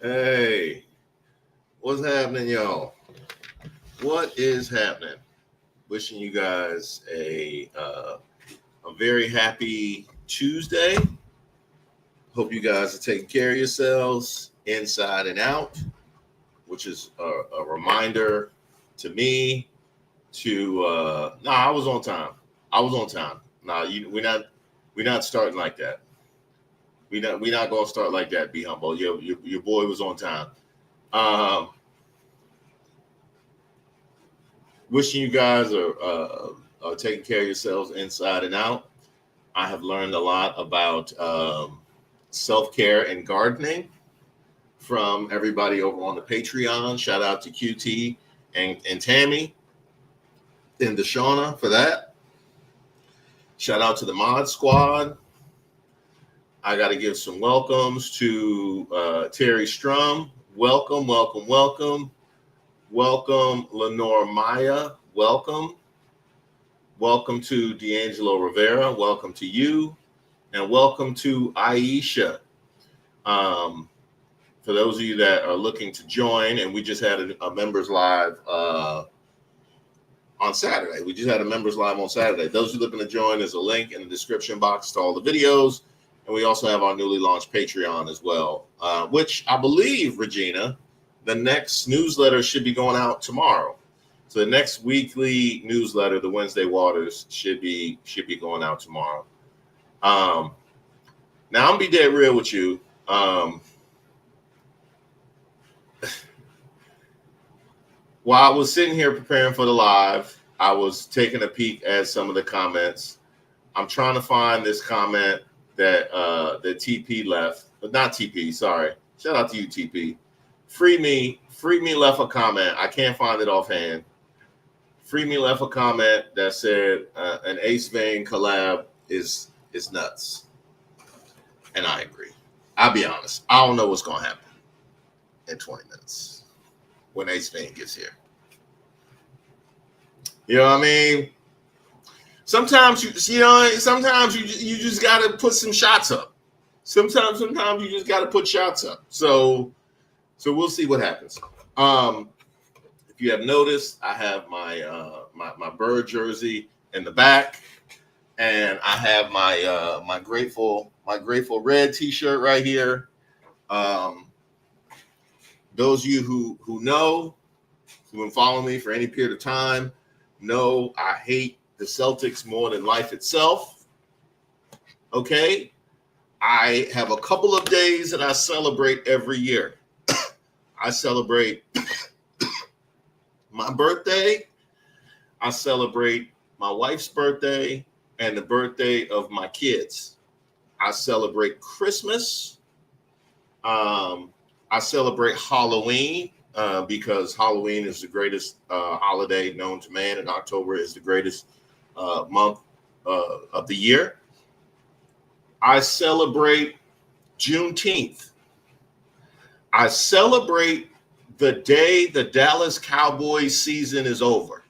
Hey, what's happening, y'all? What is happening? Wishing you guys a very happy Tuesday. Hope you guys are taking care of yourselves inside and out, which is a reminder to me to I was on time. I was on time. We're not starting like that. We're not gonna start like that. Be humble. Your boy was on time. Um, Wishing you guys are taking care of yourselves inside and out. I have learned a lot about self-care and gardening from everybody over on the Patreon. Shout out to QT and Tammy and Deshauna for that. Shout out to the Mod Squad. I got to give some welcomes to Terry Strum. Welcome, welcome, welcome. Welcome, Lenore Maya. Welcome. Welcome to D'Angelo Rivera. Welcome to you. And welcome to Aisha. For those of you that are looking to join, and we just had a members live on Saturday. We just had a members live on Saturday. Those who are looking to join, there's a link in the description box to all the videos. And we also have our newly launched Patreon as well, which I believe, Regina, the next newsletter should be going out tomorrow. So the next weekly newsletter, the Wednesday Waters, should be going out tomorrow. Now I'm gonna be dead real with you. While I was sitting here preparing for the live, I was taking a peek at some of the comments. I'm trying to find this comment that TP left, but not TP. Sorry, shout out to you, TP. Free Me left a comment. I can't find it offhand. Free Me left a comment that said an Ace Vane collab is nuts, and I agree. I'll be honest. I don't know what's gonna happen in 20 minutes when Ace Vane gets here. You know what I mean? Sometimes you just gotta put some shots up. Sometimes you just gotta put shots up. So we'll see what happens. If you have noticed, I have my bird jersey in the back, and I have my grateful red T-shirt right here. Those of you who know, who've been following me for any period of time, know I hate the Celtics more than life itself. Okay, I have a couple of days that I celebrate every year. I celebrate my birthday, I celebrate my wife's birthday, and the birthday of my kids. I celebrate Christmas. I celebrate Halloween because Halloween is the greatest holiday known to man, and October is the greatest month of the year. I celebrate Juneteenth. I celebrate the day the Dallas Cowboys season is over.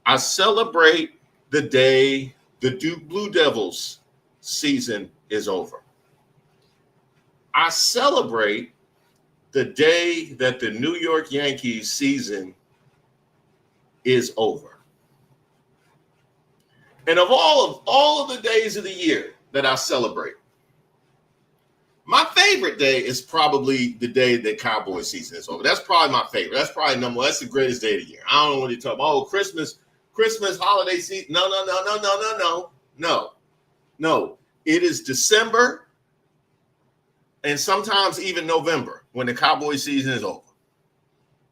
I celebrate the day the Duke Blue Devils season is over. I celebrate the day that the New York Yankees season is over. And of all of the days of the year that I celebrate, my favorite day is probably the day that Cowboy season is over. That's probably my favorite. That's probably number one. That's the greatest day of the year. I don't know what you're talking about. Oh, Christmas, holiday season. No. It is December and sometimes even November when the Cowboy season is over.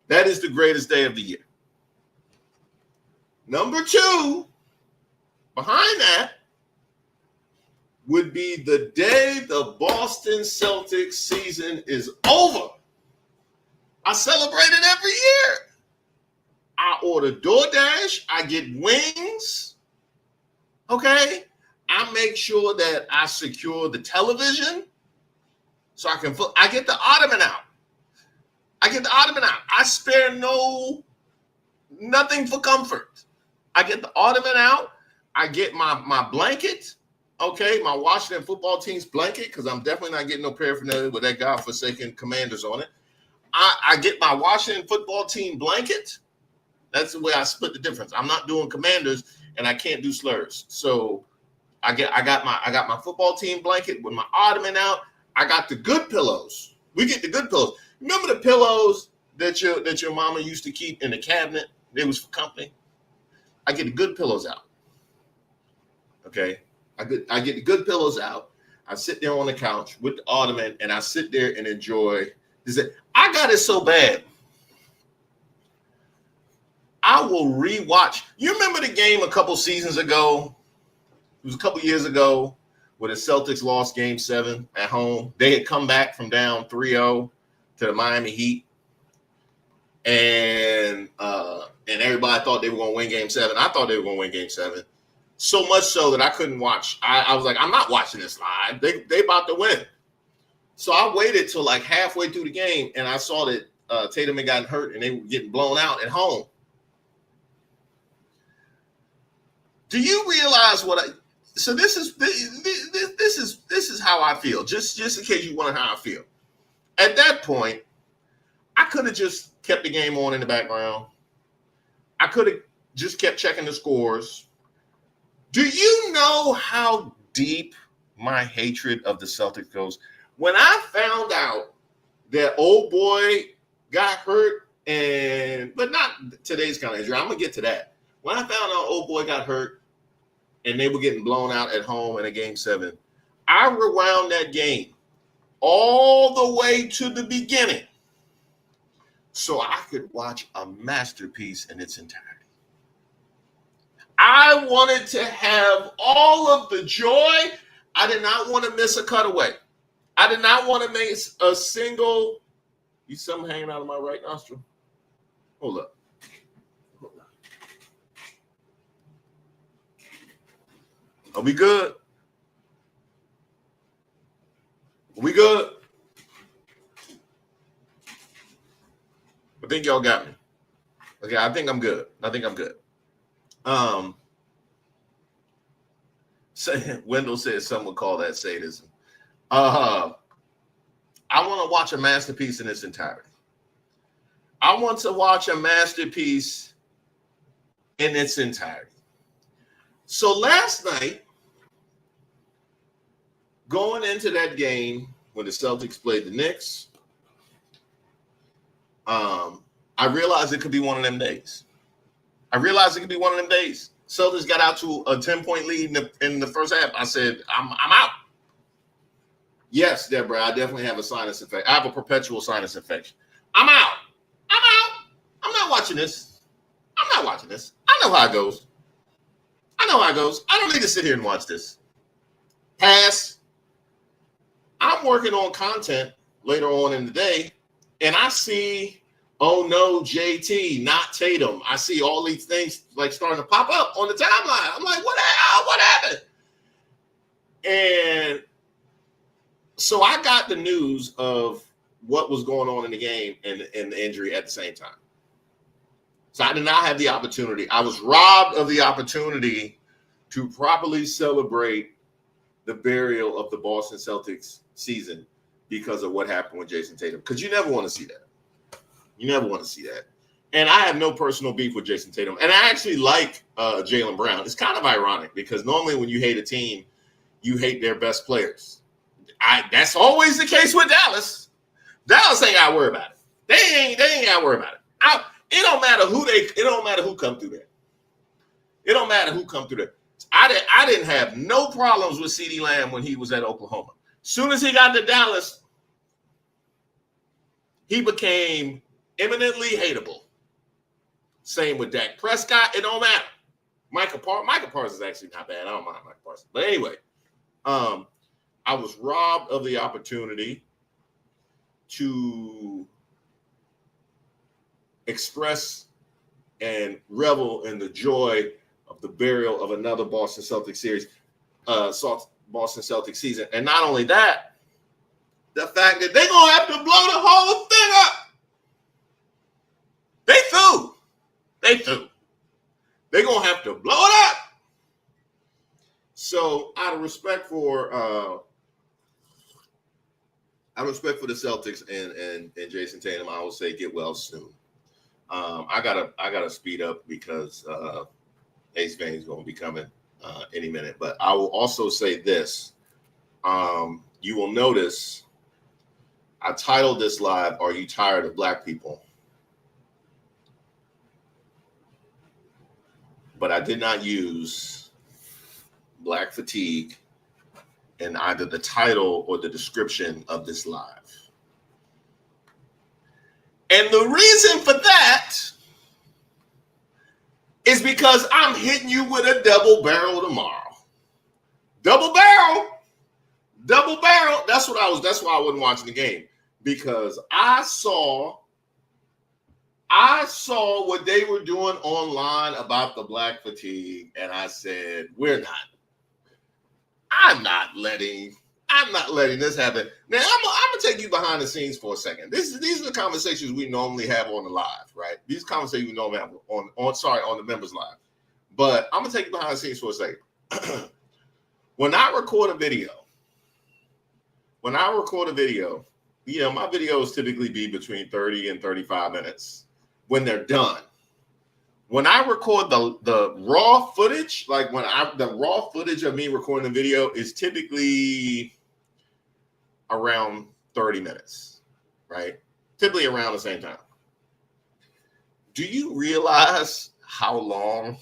That is the greatest day of the year. Number two, behind that, would be the day the Boston Celtics season is over. I celebrate it every year. I order DoorDash. I get wings. Okay? I make sure that I secure the television so I get the ottoman out. I spare nothing for comfort. I get the ottoman out. I get my blanket. Okay, my Washington football team's blanket, because I'm definitely not getting no paraphernalia with that godforsaken Commanders on it. I get my Washington football team blanket. That's the way I split the difference. I'm not doing Commanders, and I can't do slurs. So I got my football team blanket with my ottoman out. I got the good pillows. We get the good pillows. Remember the pillows that your mama used to keep in the cabinet? They was for company. I get the good pillows out. Okay, I get the good pillows out. I sit there on the couch with the ottoman, and I sit there and enjoy. I got it so bad. I will rewatch. You remember the game a couple seasons ago? It was a couple years ago where the Celtics lost Game 7 at home. They had come back from down 3-0 to the Miami Heat, and everybody thought they were going to win Game 7. I thought they were going to win Game 7. So much so that I couldn't watch. I was like, I'm not watching this live. They about to win. So I waited till like halfway through the game, and I saw that Tatum had gotten hurt, and they were getting blown out at home. Do you realize what I? So this is how I feel. Just in case you wonder how I feel. At that point, I could have just kept the game on in the background. I could have just kept checking the scores. Do you know how deep my hatred of the Celtics goes? When I found out that old boy got hurt, but not today's kind of injury. I'm gonna get to that. When I found out old boy got hurt and they were getting blown out at home in a Game 7, I rewound that game all the way to the beginning so I could watch a masterpiece in its entirety. I wanted to have all of the joy. I did not want to miss a cutaway. I did not want to miss a single. You something hanging out of my right nostril? Hold up. Are we good? Are we good? I think y'all got me. Okay, I think I'm good. Wendell says some would call that sadism. I want to watch a masterpiece in its entirety. I want to watch a masterpiece in its entirety. So last night, going into that game when the Celtics played the Knicks, I realized it could be one of them days. Celtics got out to a 10-point lead in the first half. I said, I'm out. Yes, Deborah, I definitely have a sinus infection. I have a perpetual sinus infection. I'm out. I'm not watching this. I know how it goes. I don't need to sit here and watch this. Pass. I'm working on content later on in the day, and I see, oh no, JT, not Tatum. I see all these things like starting to pop up on the timeline. I'm like, what the hell? What happened? And so I got the news of what was going on in the game and the injury at the same time. So I did not have the opportunity. I was robbed of the opportunity to properly celebrate the burial of the Boston Celtics season because of what happened with Jason Tatum. Because you never want to see that. And I have no personal beef with Jason Tatum. And I actually like Jaylen Brown. It's kind of ironic because normally when you hate a team, you hate their best players. That's always the case with Dallas. Dallas ain't got to worry about it. They ain't got to worry about it. It don't matter who come through there. I didn't have no problems with CeeDee Lamb when he was at Oklahoma. Soon as he got to Dallas, he became eminently hateable. Same with Dak Prescott. It don't matter. Michael Parsons is actually not bad. I don't mind Michael Parsons. But anyway, I was robbed of the opportunity to express and revel in the joy of the burial of another Boston Celtics season. And not only that, the fact that they're going to have to blow the whole thing up. They threw. They're going to have to blow it up. So out of respect for the Celtics and Jason Tatum, I will say get well soon. I gotta speed up because Ace Vane is going to be coming any minute. But I will also say this: you will notice I titled this live, "Are you tired of black people?" But I did not use black fatigue in either the title or the description of this live. And the reason for that is because I'm hitting you with a double barrel tomorrow. Double barrel. That's why I wasn't watching the game, because I saw what they were doing online about the black fatigue, and I said, I'm not letting this happen. Now I'm gonna take you behind the scenes for a second. These are the conversations we normally have on the live, right? These conversations we normally have on the members live. But I'm gonna take you behind the scenes for a second. When I record a video, my videos typically be between 30 and 35 minutes when they're done. When I record the raw footage, the raw footage of me recording a video is typically around 30 minutes, right? Typically around the same time. Do you realize how long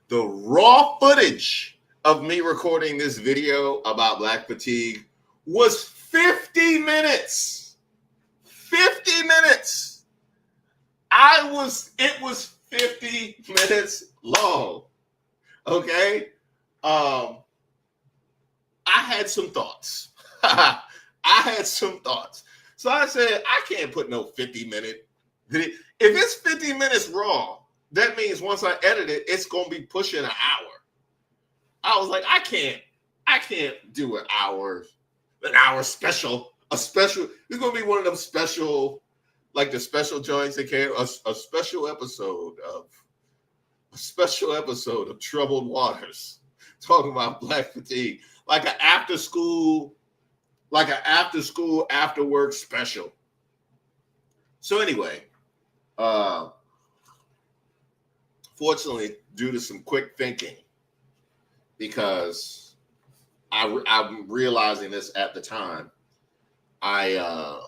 the raw footage of me recording this video about black fatigue was? 50 minutes. 50 minutes. It was 50 minutes long. Okay. I had some thoughts. So I said, I can't put no 50-minute video. If it's 50 minutes raw, that means once I edit it, it's going to be pushing an hour. I was like, I can't do an hour special. It's going to be one of them special, like the special joints that came, a special episode of Troubled Waters, talking about black fatigue, like an after school, after work special. So anyway, fortunately, due to some quick thinking, because I'm realizing this at the time, I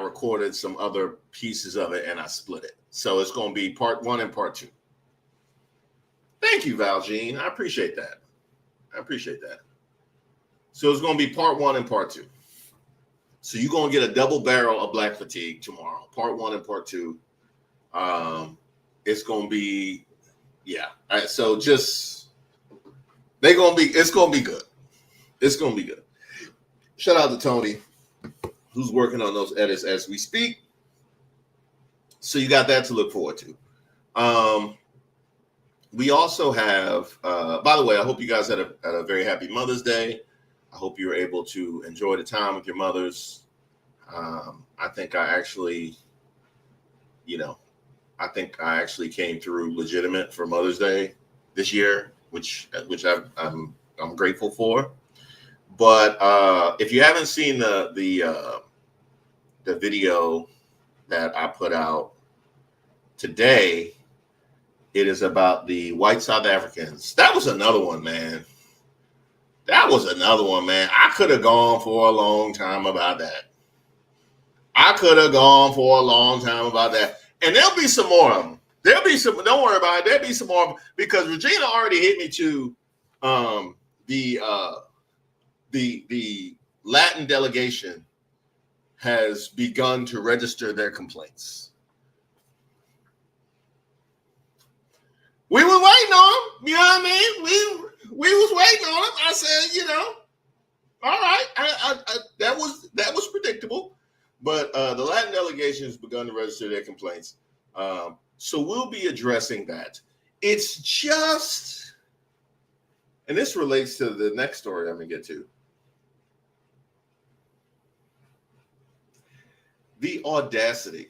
recorded some other pieces of it and I split it. So it's going to be part 1 and part 2. Thank you, Valjean. I appreciate that. So it's going to be part 1 and part 2. So you're going to get a double barrel of black fatigue tomorrow, part 1 and part 2. It's going to be, yeah. All right, so it's going to be good. It's going to be good. Shout out to Tony, who's working on those edits as we speak. So you got that to look forward to. We also have, by the way, I hope you guys had a very happy Mother's Day. I hope you were able to enjoy the time with your mothers. I think I actually came through legitimate for Mother's Day this year, which I'm grateful for. But if you haven't seen the video that I put out today, it is about the white South Africans. That was another one, man. I could have gone for a long time about that. And there'll be some more of them. Don't worry about it. There'll be some more of them, because Regina already hit me to the Latin delegation has begun to register their complaints. We were waiting on them. You know what I mean? We was waiting on them. I said, all right. That was predictable. But the Latin delegation has begun to register their complaints. So we'll be addressing that. It's just, and this relates to the next story I'm going to get to. The audacity.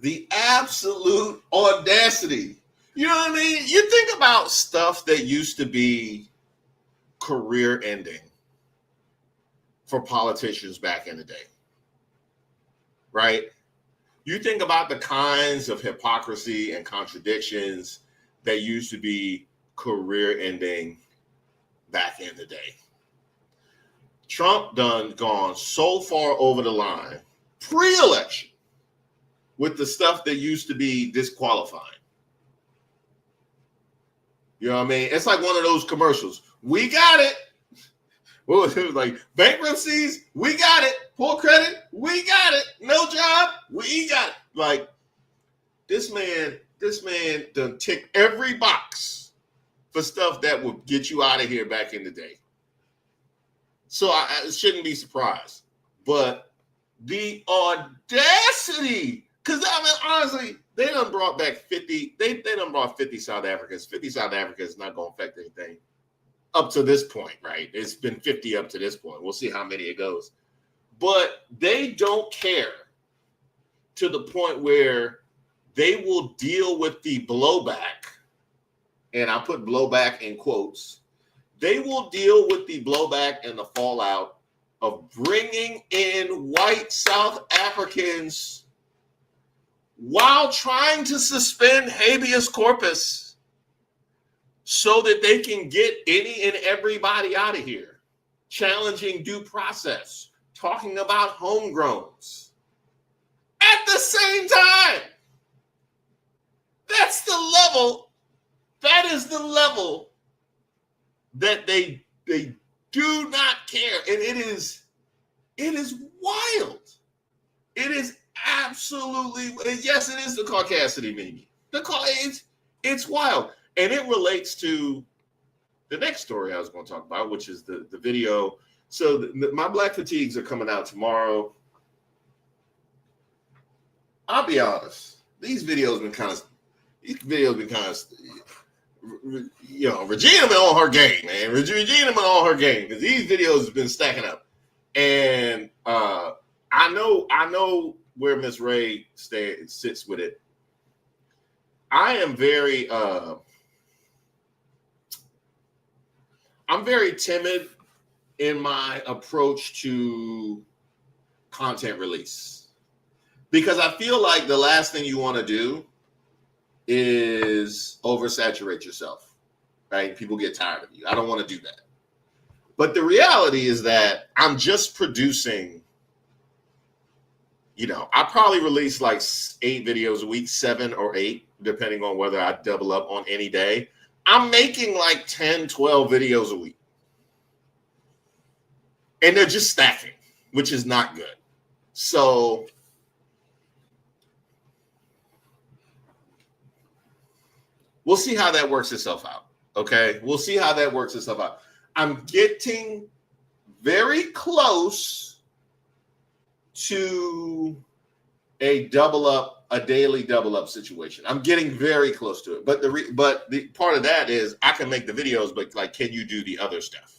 The absolute audacity You know what I mean? You think about stuff that used to be career ending for politicians back in the day, right? You think about the kinds of hypocrisy and contradictions that used to be career ending back in the day. Trump done gone so far over the line pre-election with the stuff that used to be disqualifying. You know what I mean? It's like one of those commercials. We got it. What was it like? Bankruptcies, we got it. Poor credit, we got it. No job, we got it. Like this man done ticked every box for stuff that would get you out of here back in the day. So I shouldn't be surprised. But the audacity, because I mean, honestly, they done brought back 50, they done brought 50 South Africans. 50 South Africans not going to affect anything up to this point, right? It's been 50 up to this point. We'll see how many it goes. But they don't care to the point where they will deal with the blowback, and I put blowback in quotes. They will deal with the blowback and the fallout of bringing in white South Africans while trying to suspend habeas corpus so that they can get any and everybody out of here, challenging due process, talking about homegrowns at the same time. That's the level. That is the level that they do not care. And it is wild. It is absolutely, yes, it is the caucasity meme. It's wild. And it relates to the next story I was going to talk about, which is the video. So my Black Fatigues are coming out tomorrow. I'll be honest. These videos been kind of, you know, Regina been on her game, man. Regina been on her game because these videos have been stacking up. And I know where Miss Ray sits with it. I am I'm very timid in my approach to content release because I feel like the last thing you want to do is oversaturate yourself, right? People get tired of you. I don't want to do that. But the reality is that I'm just producing, you know, I probably release like 8 videos a week, 7 or 8, depending on whether I double up on any day. I'm making like 10, 12 videos a week. And they're just stacking, which is not good. So we'll see how that works itself out. Okay. We'll see how that works itself out. I'm getting very close to a daily double up situation. I'm getting very close to it. But the part of that is I can make the videos, but like, can you do the other stuff?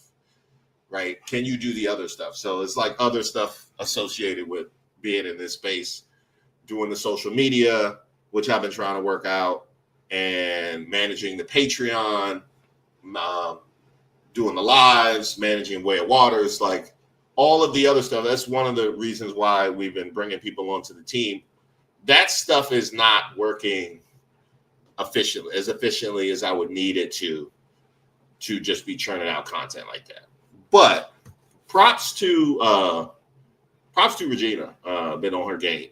Right? Can you do the other stuff? So it's like other stuff associated with being in this space, doing the social media, which I've been trying to work out, and managing the Patreon, doing the lives, managing Way of Waters, like all of the other stuff. That's one of the reasons why we've been bringing people onto the team. That stuff is not working as efficiently as I would need it to just be churning out content like that. But props to Regina, been on her game.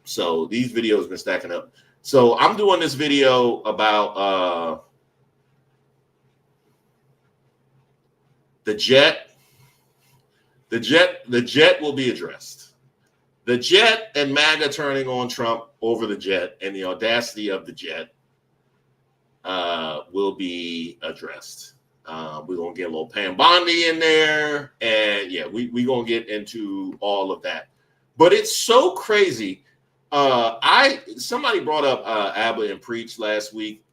So these videos have been stacking up. So I'm doing this video about the jet. The jet will be addressed. The jet and MAGA turning on Trump over the jet and the audacity of the jet will be addressed. We're going to get a little Pam Bondi in there. And yeah, we're going to get into all of that. But it's so crazy. Somebody brought up Abba and Preach last week.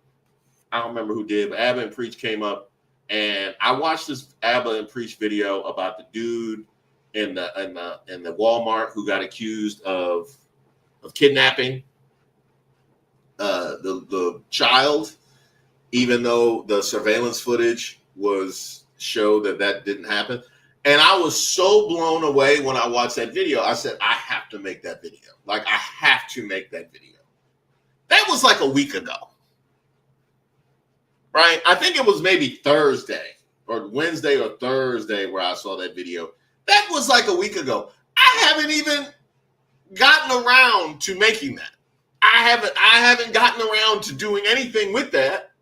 I don't remember who did, but Abba and Preach came up. And I watched this Abba and Preach video about the dude in the Walmart who got accused of kidnapping the child, even though the surveillance footage showed that didn't happen. And I was so blown away when I watched that video. I said, I have to make that video. Like, I have to make that video. That was like a week ago, right? I think it was maybe Thursday or Wednesday or Thursday where I saw that video. That was like a week ago. I haven't even gotten around to making that. I haven't gotten around to doing anything with that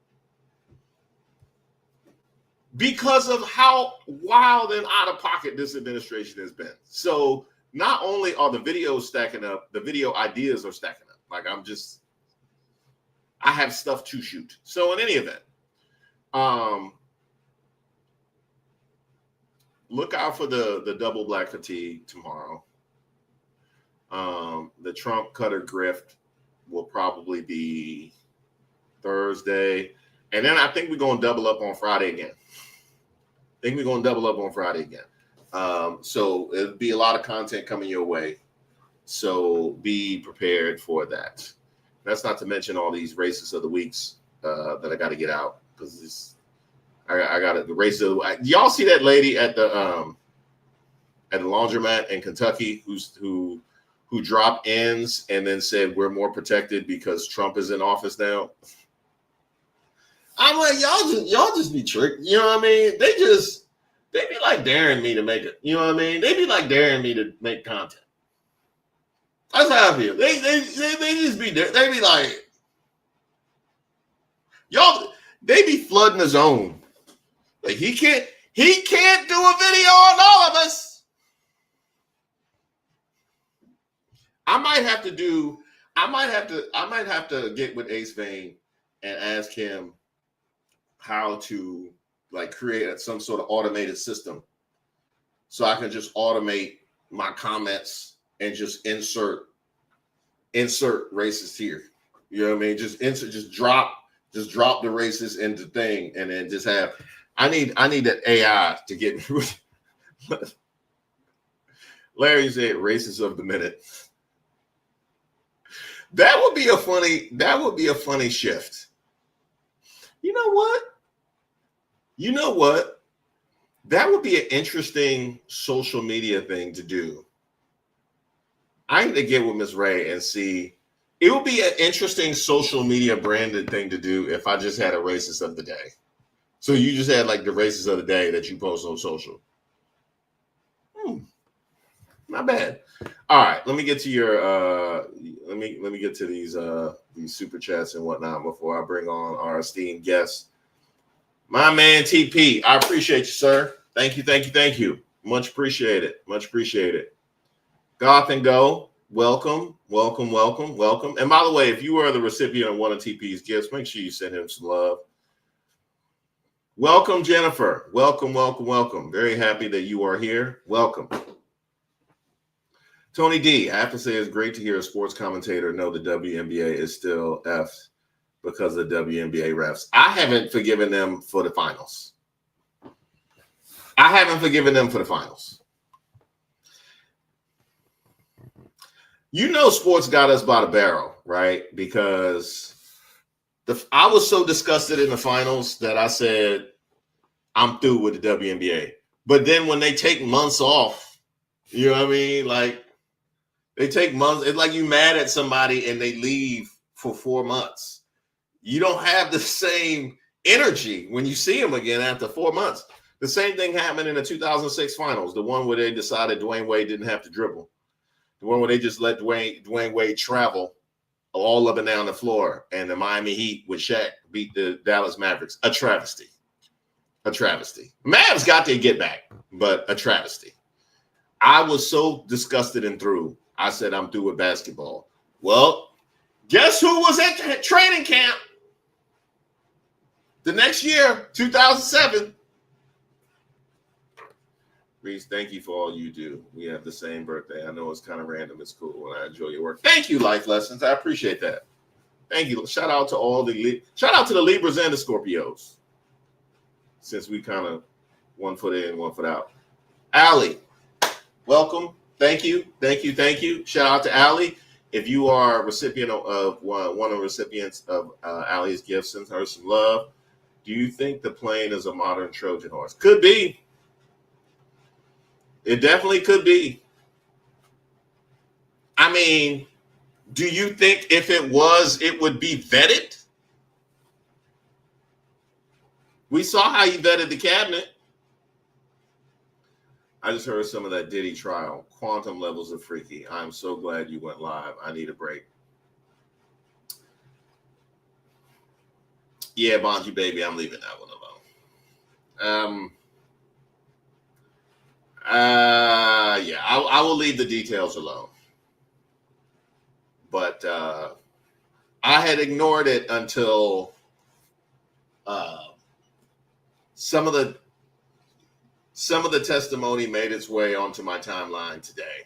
because of how wild and out of pocket this administration has been. So not only are the videos stacking up, the video ideas are stacking up. Like, I have stuff to shoot. So in any event, look out for the double black fatigue tomorrow. The Trump cutter grift will probably be Thursday. And then I think we're going to double up on Friday again. So it'll be a lot of content coming your way. So be prepared for that. That's not to mention all these races of the weeks that I got to get out, because I got the races of the week. Y'all see that lady at the laundromat in Kentucky who dropped ends and then said we're more protected because Trump is in office now? I'm like, y'all just be tricked. You know what I mean? They be like daring me to make it. You know what I mean? They be like daring me to make content. That's how I feel. They just be there. They be like, y'all, they be flooding the zone. Like, he can't do a video on all of us. I might have to get with Ace Vane and ask him how to like create some sort of automated system so I can just automate my comments and just insert races here. You know what I mean? Just drop the races into thing, and then just have. I need that AI to get me. Larry said races of the minute. That would be a funny shift. You know what? That would be an interesting social media thing to do. I need to get with Miss Ray and see. It would be an interesting social media branded thing to do if I just had a racist of the day. So you just had like the racist of the day that you post on social. Not bad. All right, let me get to your let me get to these super chats and whatnot before I bring on our esteemed guest. My man TP, I appreciate you, sir. Thank you. Much appreciated. Goth and Go, welcome. And by the way, if you are the recipient of one of TP's gifts, make sure you send him some love. Welcome, Jennifer. Welcome. Very happy that you are here. Welcome. Tony D, I have to say it's great to hear a sports commentator know the WNBA is still F'd because of WNBA refs. I haven't forgiven them for the finals. You know, sports got us by the barrel, right? Because I was so disgusted in the finals that I said, I'm through with the WNBA. But then when they take months off, you know what I mean? Like, they take months. It's like you mad at somebody and they leave for 4 months. You don't have the same energy when you see them again after 4 months. The same thing happened in the 2006 finals, the one where they decided Dwayne Wade didn't have to dribble. The one where they just let Dwayne Wade travel all up and down the floor, and the Miami Heat with Shaq beat the Dallas Mavericks. A travesty. Mavs got their get back, but a travesty. I was so disgusted and through. I said, I'm through with basketball. Well, guess who was at training camp the next year, 2007? Reese, thank you for all you do. We have the same birthday. I know it's kind of random. It's cool, and I enjoy your work. Thank you, Life Lessons. I appreciate that. Thank you. Shout out to the Libras and the Scorpios, since we kind of 1 foot in, 1 foot out. Allie, welcome. Thank you. Shout out to Allie. If you are a recipient of one of the recipients of Allie's gift, send her some love. Do you think the plane is a modern Trojan horse? Could be. It definitely could be. I mean, do you think if it was, it would be vetted? We saw how you vetted the cabinet. I just heard some of that Diddy trial. Quantum levels of freaky. I'm so glad you went live. I need a break. Yeah, Bonji baby, I'm leaving that one alone. Yeah, I will leave the details alone. But I had ignored it until some of the testimony made its way onto my timeline today.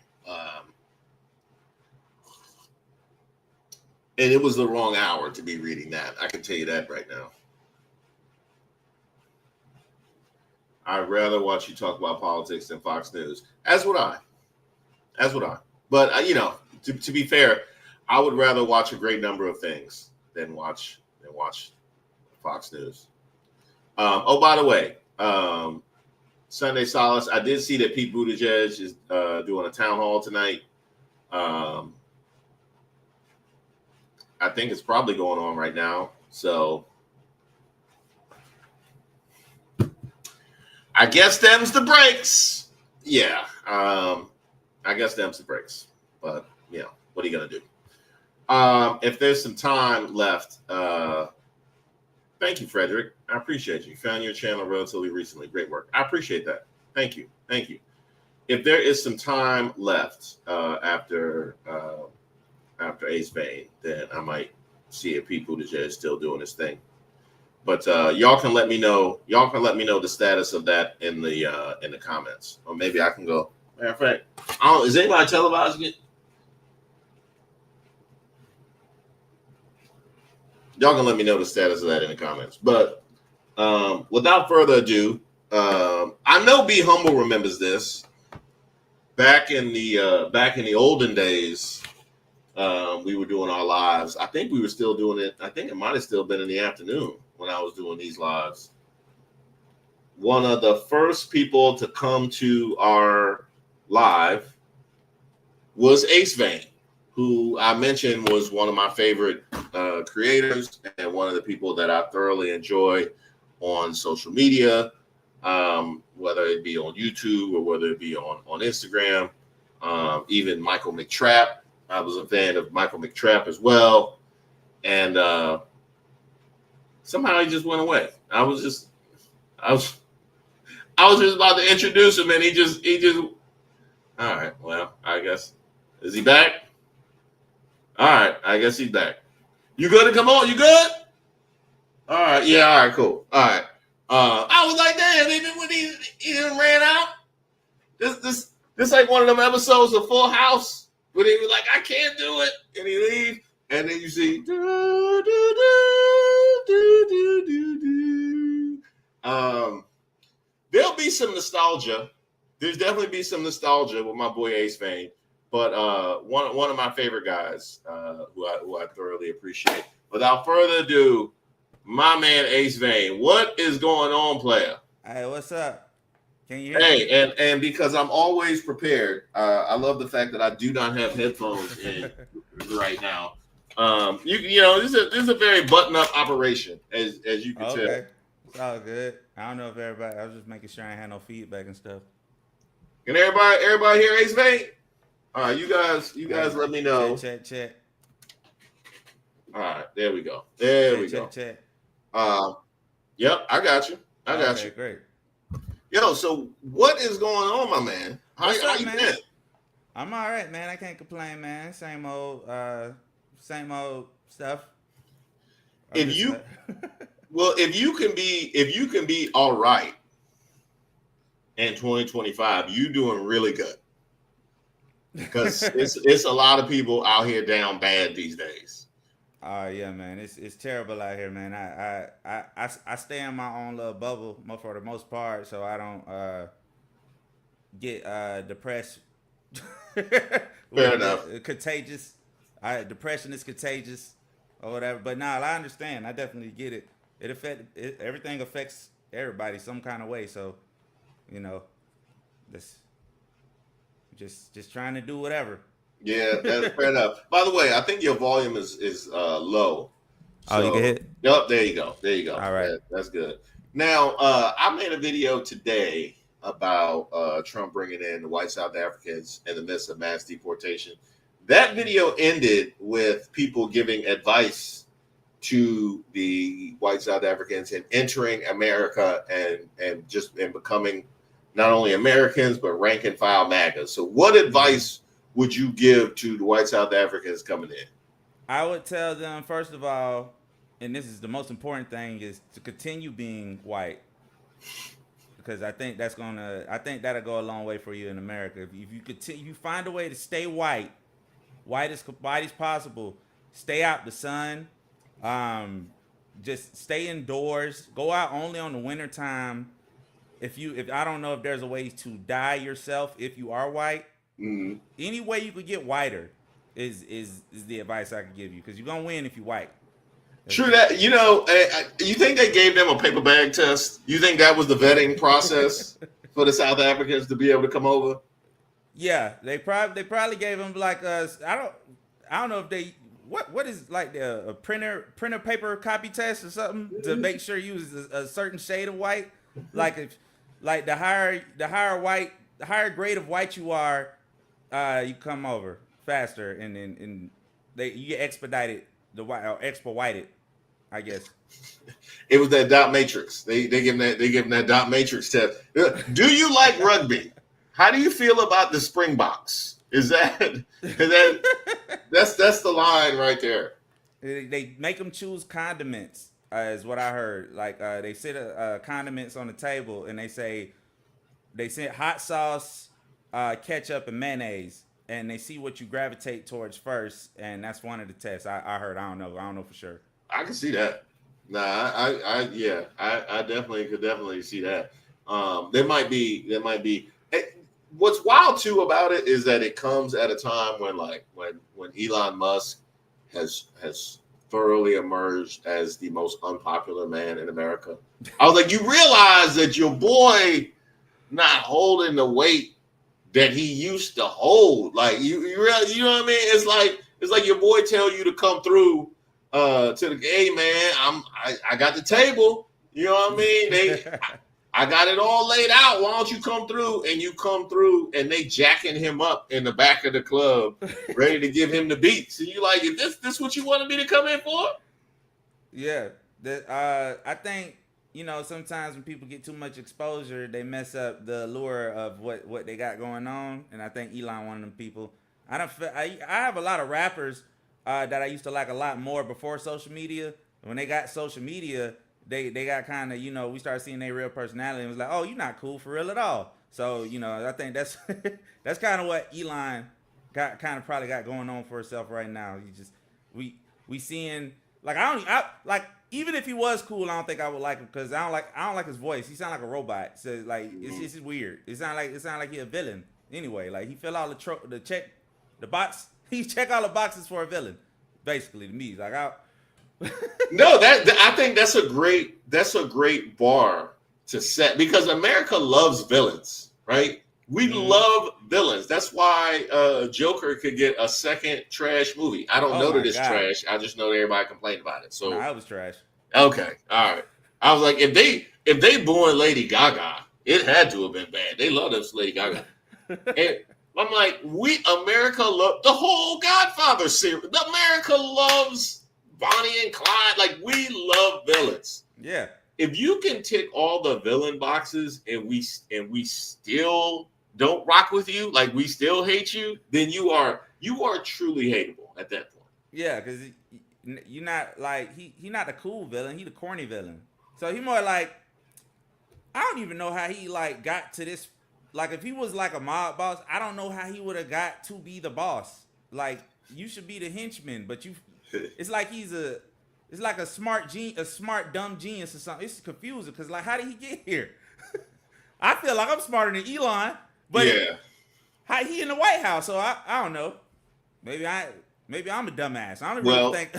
And it was the wrong hour to be reading that. I can tell you that right now. I'd rather watch you talk about politics than Fox News. As would I. But, to be fair, I would rather watch a great number of things than watch Fox News. Oh, by the way, Sunday Solace, I did see that Pete Buttigieg is doing a town hall tonight. I think it's probably going on right now. So I guess them's the breaks. Yeah. I guess them's the breaks. But, what are you going to do? If there's some time left, thank you, Frederick. I appreciate you. Found your channel relatively recently. Great work. I appreciate that. Thank you. If there is some time left after Ace Vane, then I might see if Pete Buttigieg is still doing his thing. But y'all can let me know. Y'all can let me know the status of that in the comments, or maybe I can go. Matter of fact, is anybody televising it? Y'all can let me know the status of that in the comments. But without further ado, I know Be Humble remembers this. Back in the olden days, we were doing our lives. I think we were still doing it. I think it might have still been in the afternoon when I was doing these lives. One of the first people to come to our live was Ace Vane, who I mentioned was one of my favorite creators and one of the people that I thoroughly enjoy on social media, whether it be on YouTube or whether it be on Instagram. Even Michael McTrapp. I was a fan of Michael McTrapp as well. And somehow he just went away. I was just about to introduce him, and he just all right, well, I guess. Is he back? All right, I guess he's back. You good to come on? You good? All right, yeah, all right, cool. All right. I was like, damn, even when he didn't ran out. This like one of them episodes of Full House where he was like, I can't do it, and he leaves, and then you see there'll be some nostalgia. There's definitely be some nostalgia with my boy Ace Vane. But one of my favorite guys who I thoroughly appreciate. Without further ado, my man Ace Vane. What is going on, player? Hey, what's up? Can you hear me? Hey, and because I'm always prepared, I love the fact that I do not have headphones in right now. This is a very button-up operation, as you can tell. Okay, it's all good. I don't know if everybody. I was just making sure I had no feedback and stuff. Can everybody hear Ace Vane? All right, you guys let me know. Check. All right, there we go. Check. Yep, I got you. I got you. Great. Yo, so what is going on, my man? How you man? been? I'm all right, man. I can't complain, man. Same old stuff. If you can be all right in 2025, you doing really good. Because it's a lot of people out here down bad these days. Yeah, man, it's terrible out here, man. I stay in my own little bubble for the most part, so I don't get depressed. Fair enough. Contagious. depression is contagious or whatever. But nah, I understand. I definitely get it. Everything affects everybody some kind of way. So, you know, this just trying to do whatever. Yeah, that's fair enough. By the way, I think your volume is low. Oh, you can So, hit. yep, there you go. There you go. All right. That's good. Now, I made a video today about Trump bringing in the white South Africans in the midst of mass deportation. That video ended with people giving advice to the white South Africans in entering America and becoming not only Americans but rank and file MAGA. So, what advice would you give to the white South Africans coming in? I would tell them, first of all, and this is the most important thing, is to continue being white. Because I think that'll go a long way for you in America. If you continue, you find a way to stay white as possible. Stay out the sun. Just stay indoors. Go out only on the winter time. If I don't know if there's a way to dye yourself if you are white. Mm-hmm. Any way you could get whiter is the advice I could give you, because you're gonna win if you white. True that. You know, you think they gave them a paper bag test? You think that was the vetting process for the South Africans to be able to come over? Yeah, they probably gave them like I don't know if they what is like a printer paper copy test or something to make sure you was a certain shade of white. Like if like the higher grade of white you are, you come over faster, and then you get expedited the white or expo whited, I guess. It was that dot matrix. They give them that dot matrix test. Do you like rugby? How do you feel about the Springboks? That's the line right there. They make them choose condiments, is what I heard. Like they sit condiments on the table, and they sent hot sauce, ketchup, and mayonnaise, and they see what you gravitate towards first, and that's one of the tests. I heard. I don't know for sure. I can see that. Nah, I definitely could see that. There might be. What's wild too about it is that it comes at a time when Elon Musk has thoroughly emerged as the most unpopular man in America. I was like, you realize that your boy not holding the weight that he used to hold. Like you realize, you know what I mean? It's like your boy tell you to come through to the, hey man, I got the table. You know what I mean? I got it all laid out. Why don't you come through? And you come through, and they jacking him up in the back of the club, ready to give him the beats. And you like, is this what you wanted me to come in for? Yeah, I think, you know, sometimes when people get too much exposure, they mess up the allure of what they got going on. And I think Elon one of them people. I have a lot of rappers that I used to like a lot more before social media. When they got social media, they got kind of, you know, we started seeing their real personality, and it was like, oh, you're not cool for real at all. So, you know, I think that's that's kind of what Elon probably got going on for himself right now. He just we seeing, like, like, even if he was cool, I don't think I would like him, because I don't like his voice. He sound like a robot. So like it's just weird. It sound like he a villain. Anyway, like he fill all the box. He check all the boxes for a villain, basically, to me. Like No, I think that's a great bar to set, because America loves villains, right? We love villains. That's why Joker could get a second trash movie. I don't know that it's trash. I just know that everybody complained about it. So it was trash. Okay, all right. I was like, if they booing Lady Gaga, it had to have been bad. They love this Lady Gaga. And I'm like, America love the whole Godfather series. America loves Bonnie and Clyde. Like, we love villains. Yeah. If you can tick all the villain boxes and we still don't rock with you, like we still hate you, then you are truly hateable at that point. Yeah, because you're not like he not the cool villain. He the corny villain. So he more like, I don't even know how he like got to this. Like, if he was like a mob boss, I don't know how he would have got to be the boss. Like, you should be the henchman, but it's like it's like a smart dumb genius or something. It's confusing, because like, how did he get here? I feel like I'm smarter than Elon, but yeah, how he in the White House? So I don't know. Maybe Maybe I'm a dumbass. I don't really Well, think.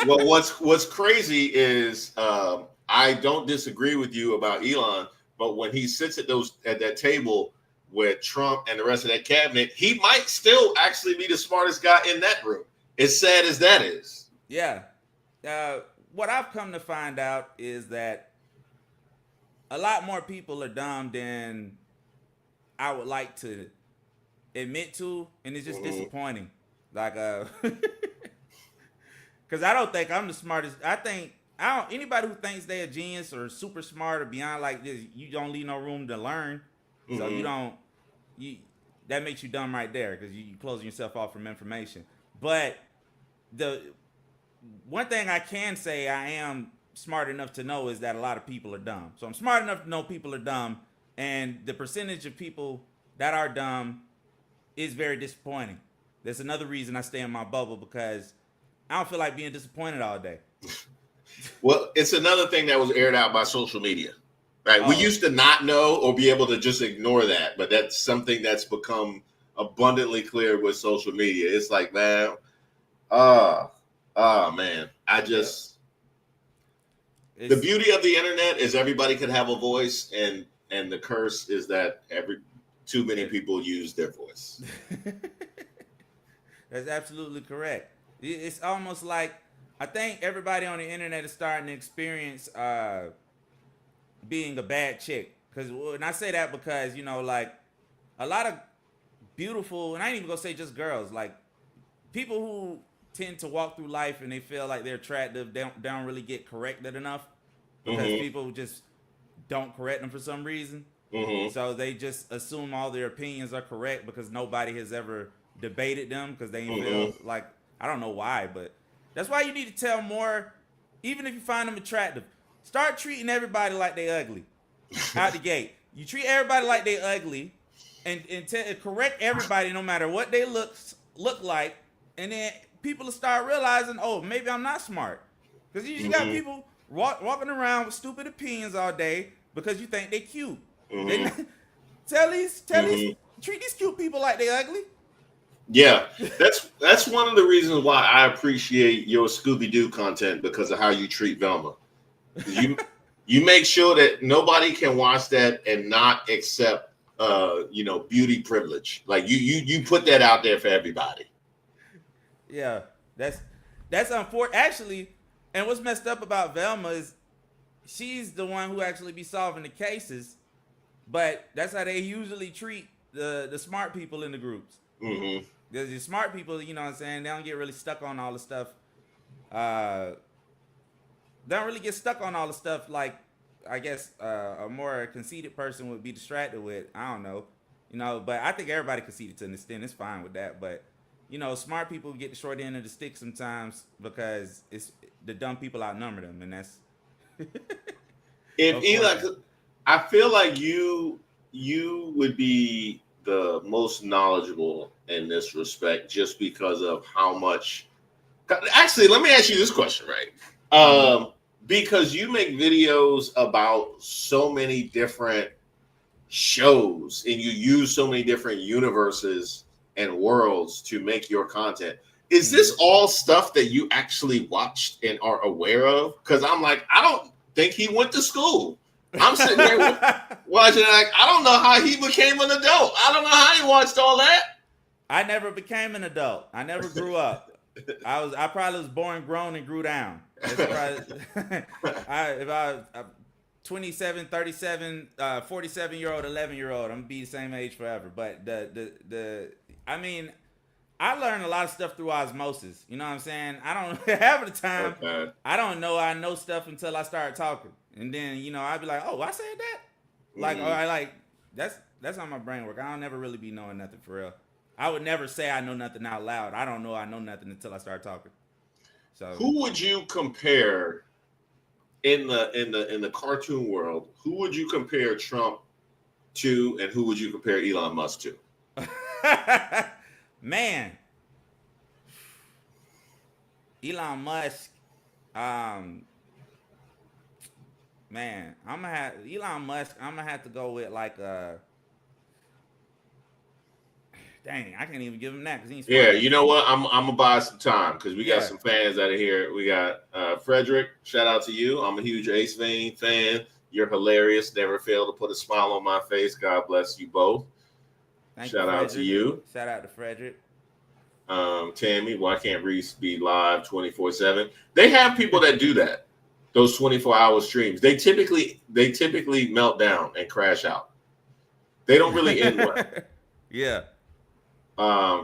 well, what's crazy is I don't disagree with you about Elon, but when he sits at that table with Trump and the rest of that cabinet, he might still actually be the smartest guy in that room. As sad as that is. Yeah. What I've come to find out is that a lot more people are dumb than I would like to admit to, and it's just Mhm. disappointing. Like, because I don't think I'm the smartest. I think I don't. Anybody who thinks they're a genius or super smart or beyond like this, you don't leave no room to learn. So you Mhm. don't. You that makes you dumb right there because you closing yourself off from information. But the one thing I can say I am smart enough to know is that a lot of people are dumb. So I'm smart enough to know people are dumb, and the percentage of people that are dumb is very disappointing. That's another reason I stay in my bubble because I don't feel like being disappointed all day. Well, it's another thing that was aired out by social media. Right. We Oh, used to not know or be able to just ignore that, but that's something that's become abundantly clear with social media. It's like, man, ah, man. I yep. just the It's beauty of the internet is everybody can have a voice, and the curse is that too many it, people use their voice. that's absolutely correct. It's almost like I think everybody on the internet is starting to experience being a bad chick. Because and I say that because like a lot of beautiful, and I ain't even gonna say just girls, like people who tend to walk through life and they feel like they're attractive, they don't really get corrected enough because Mm-hmm. people just don't correct them for some reason. Mm-hmm. So they just assume all their opinions are correct because nobody has ever debated them because they feel Mm-hmm. like I don't know why, but that's why you need to tell more. Even if you find them attractive, start treating everybody like they ugly out the gate. You treat everybody like they ugly, and correct everybody no matter what they look like, and then people will start realizing, oh, maybe I'm not smart, because you just got Mm-hmm. people walking around with stupid opinions all day because you think they cute. They Mm-hmm. tell these Mm-hmm. treat these cute people like they ugly. Yeah, that's one of the reasons why I appreciate your Scooby Doo content because of how you treat Velma. You make sure that nobody can watch that and not accept beauty privilege. Like you put that out there for everybody. Yeah, that's that's unfortunate actually. And what's messed up about Velma is she's the one who actually be solving the cases, but that's how they usually treat the smart people in the groups. Mm-hmm. Because the smart people, you know what I'm saying, they don't get really stuck on all the stuff. Uh, they don't really get stuck on all the stuff like I guess a more conceited person would be distracted with. I don't know, but I think everybody conceited to an extent. It's fine with that, but smart people get the short end of the stick sometimes because it's the dumb people outnumber them, and that's If unfortunate. Eli, I feel like you would be the most knowledgeable in this respect, just because of how much. Actually, let me ask you this question, right? Mm-hmm. Because you make videos about so many different shows and you use so many different universes and worlds to make your content. Is Mm-hmm. this all stuff that you actually watched and are aware of? Because I'm like, I don't think he went to school. I'm sitting there watching, like, I don't know how he became an adult. I don't know how he watched all that. I never became an adult. I never grew up. I probably was born grown and grew down. That's probably if I 27, 37, 47-year-old, 11-year-old, I'm gonna be the same age forever. But the I mean, I learned a lot of stuff through osmosis. You know what I'm saying? I don't half of the time Okay. I don't know I know stuff until I start talking. And then, I'd be like, "Oh, I said that?" Like, or Mm-hmm. I like that's how my brain work. I don't never really be knowing nothing for real. I would never say I know nothing out loud. I don't know I know nothing until I start talking. So, Who would you compare in the cartoon world? Who would you compare Trump to, and who would you compare Elon Musk to? man, Elon Musk, um, man, I'm gonna have Elon Musk. I'm gonna have to go with like Dang, I can't even give him that because he ain't Yeah, smart. you know what? I'm gonna buy some time because we got Yeah. some fans out of here. We got Frederick. Shout out to you. I'm a huge Ace Vane fan. You're hilarious. Never fail to put a smile on my face. God bless you both. Thank you, Shout out to Frederick. you. Shout out to Frederick. Tammy, why can't Reese be live 24/7? They have people that do that. Those 24-hour streams. They typically melt down and crash out. They don't really end well. Yeah.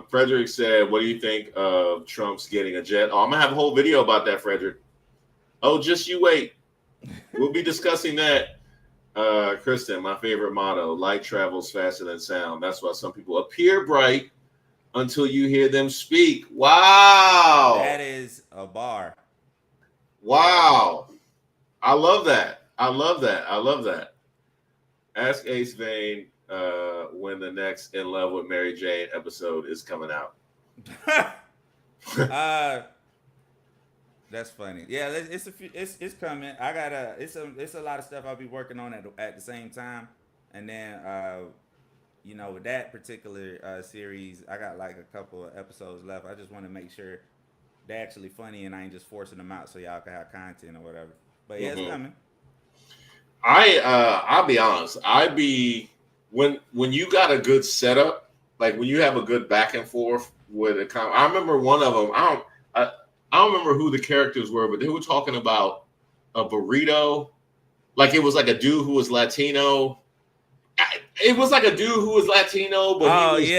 Frederick said, "What do you think of Trump's getting a jet?" Oh, I'm gonna have a whole video about that, Frederick. Oh, just you wait. We'll be discussing that. Kristen, my favorite motto: light travels faster than sound. That's why some people appear bright until you hear them speak. Wow. That is a bar. Wow. I love that. I love that. I love that. Ask Ace Vane when the next In Love with Mary Jane episode is coming out. That's funny. Yeah, it's coming. I got it's a lot of stuff I'll be working on at the same time, and then with that particular series, I got like a couple of episodes left. I just want to make sure they're actually funny and I ain't just forcing them out so y'all can have content or whatever. But yeah, it's coming. I'll be honest. When you got a good setup, like when you have a good back and forth with a I remember one of them. I don't remember who the characters were, but they were talking about a burrito. Like it was like a dude who was Latino. It was like a dude who was Latino, but he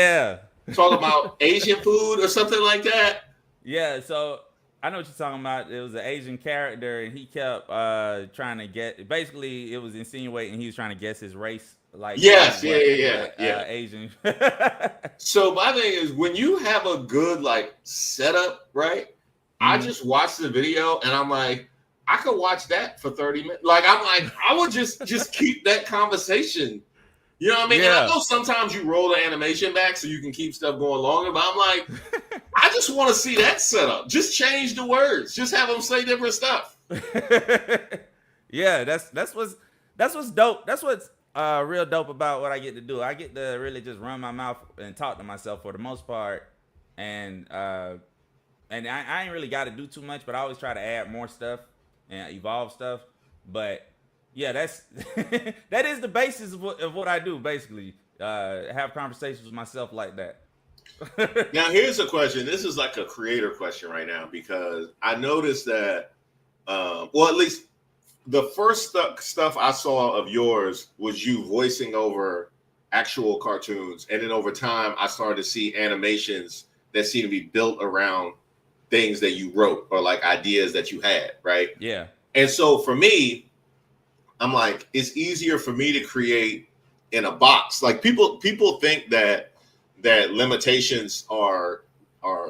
was talking about Asian food or something like that. Yeah, so I know what you're talking about. It was an Asian character, and he kept trying to get. Basically, it was insinuating he was trying to guess his race. Like yes, yeah. Asian. So my thing is, when you have a good like setup, right? I just watched the video, and I'm like, I could watch that for 30 minutes. Like I'm like, I would just keep that conversation. You know what I mean? Yeah. And I know sometimes you roll the animation back so you can keep stuff going longer, but I'm like, I just want to see that setup. Just change the words. Just have them say different stuff. Yeah, that's what's dope. That's what's real dope about what I get to do. I get to really just run my mouth and talk to myself for the most part, and I ain't really got to do too much, but I always try to add more stuff and evolve stuff. But yeah, that's that is the basis of what I do, basically. Have conversations with myself like that. Now, here's a question. This is like a creator question right now because I noticed that, well, at least the first stuff I saw of yours was you voicing over actual cartoons. And then over time, I started to see animations that seem to be built around things that you wrote or like ideas that you had, right? Yeah. And so for me, I'm like, it's easier for me to create in a box. Like people think that limitations are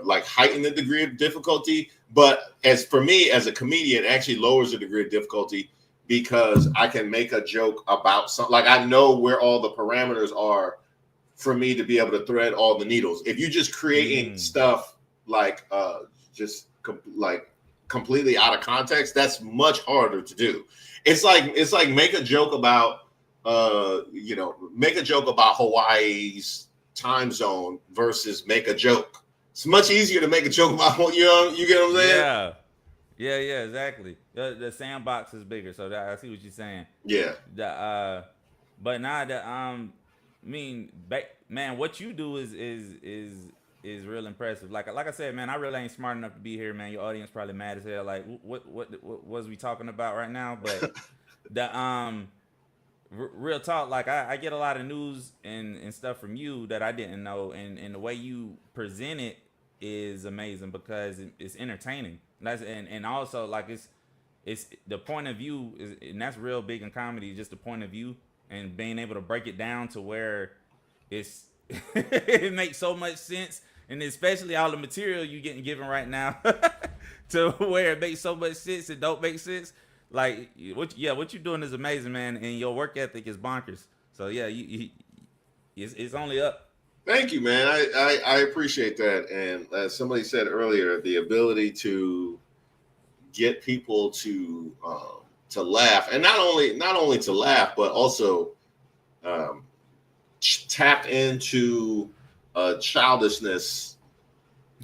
like heighten the degree of difficulty, but as for me as a comedian, it actually lowers the degree of difficulty because I can make a joke about something. Like I know where all the parameters are for me to be able to thread all the needles. If you just creating stuff like like completely out of context, that's much harder to do. It's like make a joke about make a joke about Hawaii's time zone versus make a joke. It's much easier to make a joke about you get what I'm saying? Yeah, exactly. The sandbox is bigger, so I see what you're saying. Yeah. But now man, what you do is real impressive. Like I said, man, I really ain't smart enough to be here, man. Your audience probably mad as hell. Like, what was we talking about right now? But the real talk, like I get a lot of news and stuff from you that I didn't know, and the way you present it is amazing because it's entertaining. And also like it's the point of view and that's real big in comedy, just the point of view and being able to break it down to where it's it makes so much sense, and especially all the material you getting given right now to where it makes so much sense and don't make sense. Like what you're doing is amazing, man, and your work ethic is bonkers. So yeah, it's only up. Thank you, man. I appreciate that. And as somebody said earlier, the ability to get people to laugh, and not only to laugh, but also tap into childishness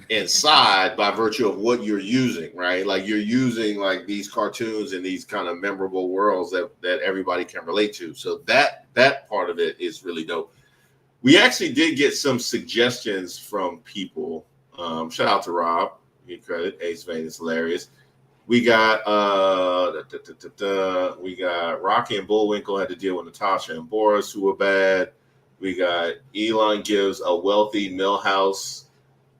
inside by virtue of what you're using, right? Like you're using like these cartoons and these kind of memorable worlds that everybody can relate to. So that part of it is really dope. We actually did get some suggestions from people. Shout out to Rob. Give credit. Ace Vane is hilarious. We got we got Rocky and Bullwinkle had to deal with Natasha and Boris, who were bad. We got Elon gives a wealthy Millhouse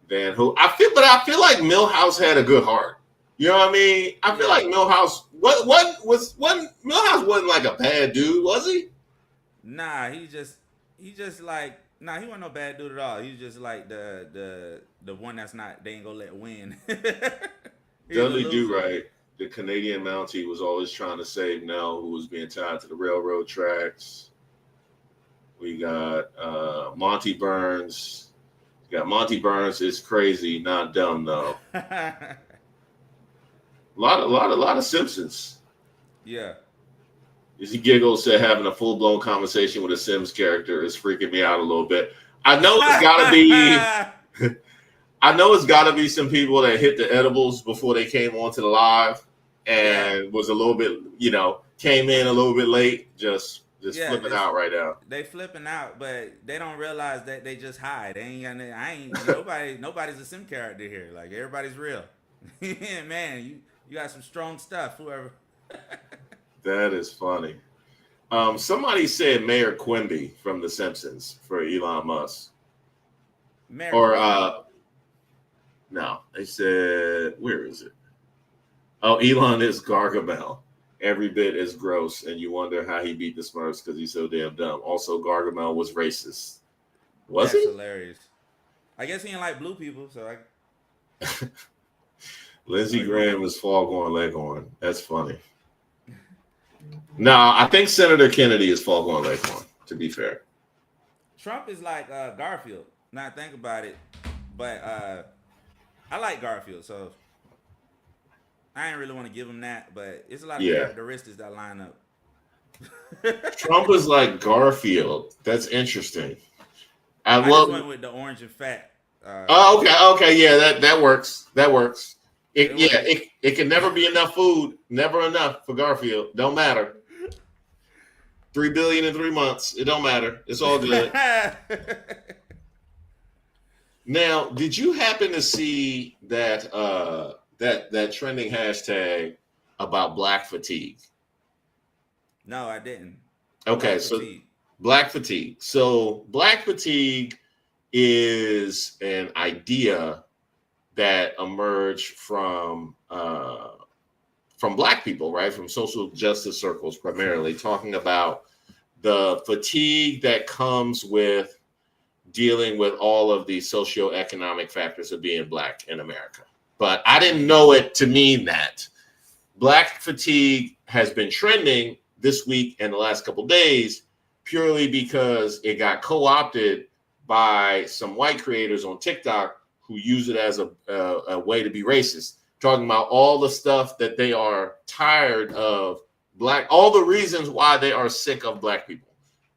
Van who I feel like Millhouse had a good heart. You know what I mean? I feel like Millhouse Millhouse wasn't like a bad dude, was he? Nah, he just like he wasn't no bad dude at all. He was just like the one that's not they ain't gonna let win. Dudley Do Right, the Canadian Mountie, was always trying to save Nell, who was being tied to the railroad tracks. We got Monty Burns. We got Monty Burns is crazy, not dumb though. A lot of Simpsons. Yeah. As he giggles, said having a full blown conversation with a Sims character is freaking me out a little bit. I know it's gotta be. I know it's got to be some people that hit the edibles before they came onto the live and was a little bit, came in a little bit late, just flipping out right now. They flipping out, but they don't realize that they just hide. They ain't nobody's a sim character here. Like everybody's real. Man, you got some strong stuff. Whoever. That is funny. Somebody said Mayor Quimby from The Simpsons for Elon Musk. No, they said, where is it? Oh, Elon is Gargamel. Every bit as gross, and you wonder how he beat the Smurfs because he's so damn dumb. Also, Gargamel was racist. Was he? That's hilarious. I guess he didn't like blue people, so Lindsey Graham is Foghorn Leghorn. That's funny. No, I think Senator Kennedy is Foghorn Leghorn, to be fair. Trump is like Garfield. Now I think about it, but I like Garfield, so I ain't really want to give him that, but it's a lot of characteristics that line up. Trump is like Garfield. That's interesting. I just went with the orange and fat. Okay, yeah, that works. That works. It can never be enough food. Never enough for Garfield. Don't matter. 3 billion in 3 months. It don't matter. It's all good. Now, did you happen to see that that trending hashtag about black fatigue? No, I didn't. Okay, black fatigue. So black fatigue is an idea that emerged from black people, right? From social justice circles, primarily talking about the fatigue that comes with dealing with all of the socioeconomic factors of being black in America. But I didn't know it to mean that. Black fatigue has been trending this week and the last couple of days purely because it got co-opted by some white creators on TikTok who use it as a way to be racist, talking about all the stuff that they are tired of all the reasons why they are sick of black people.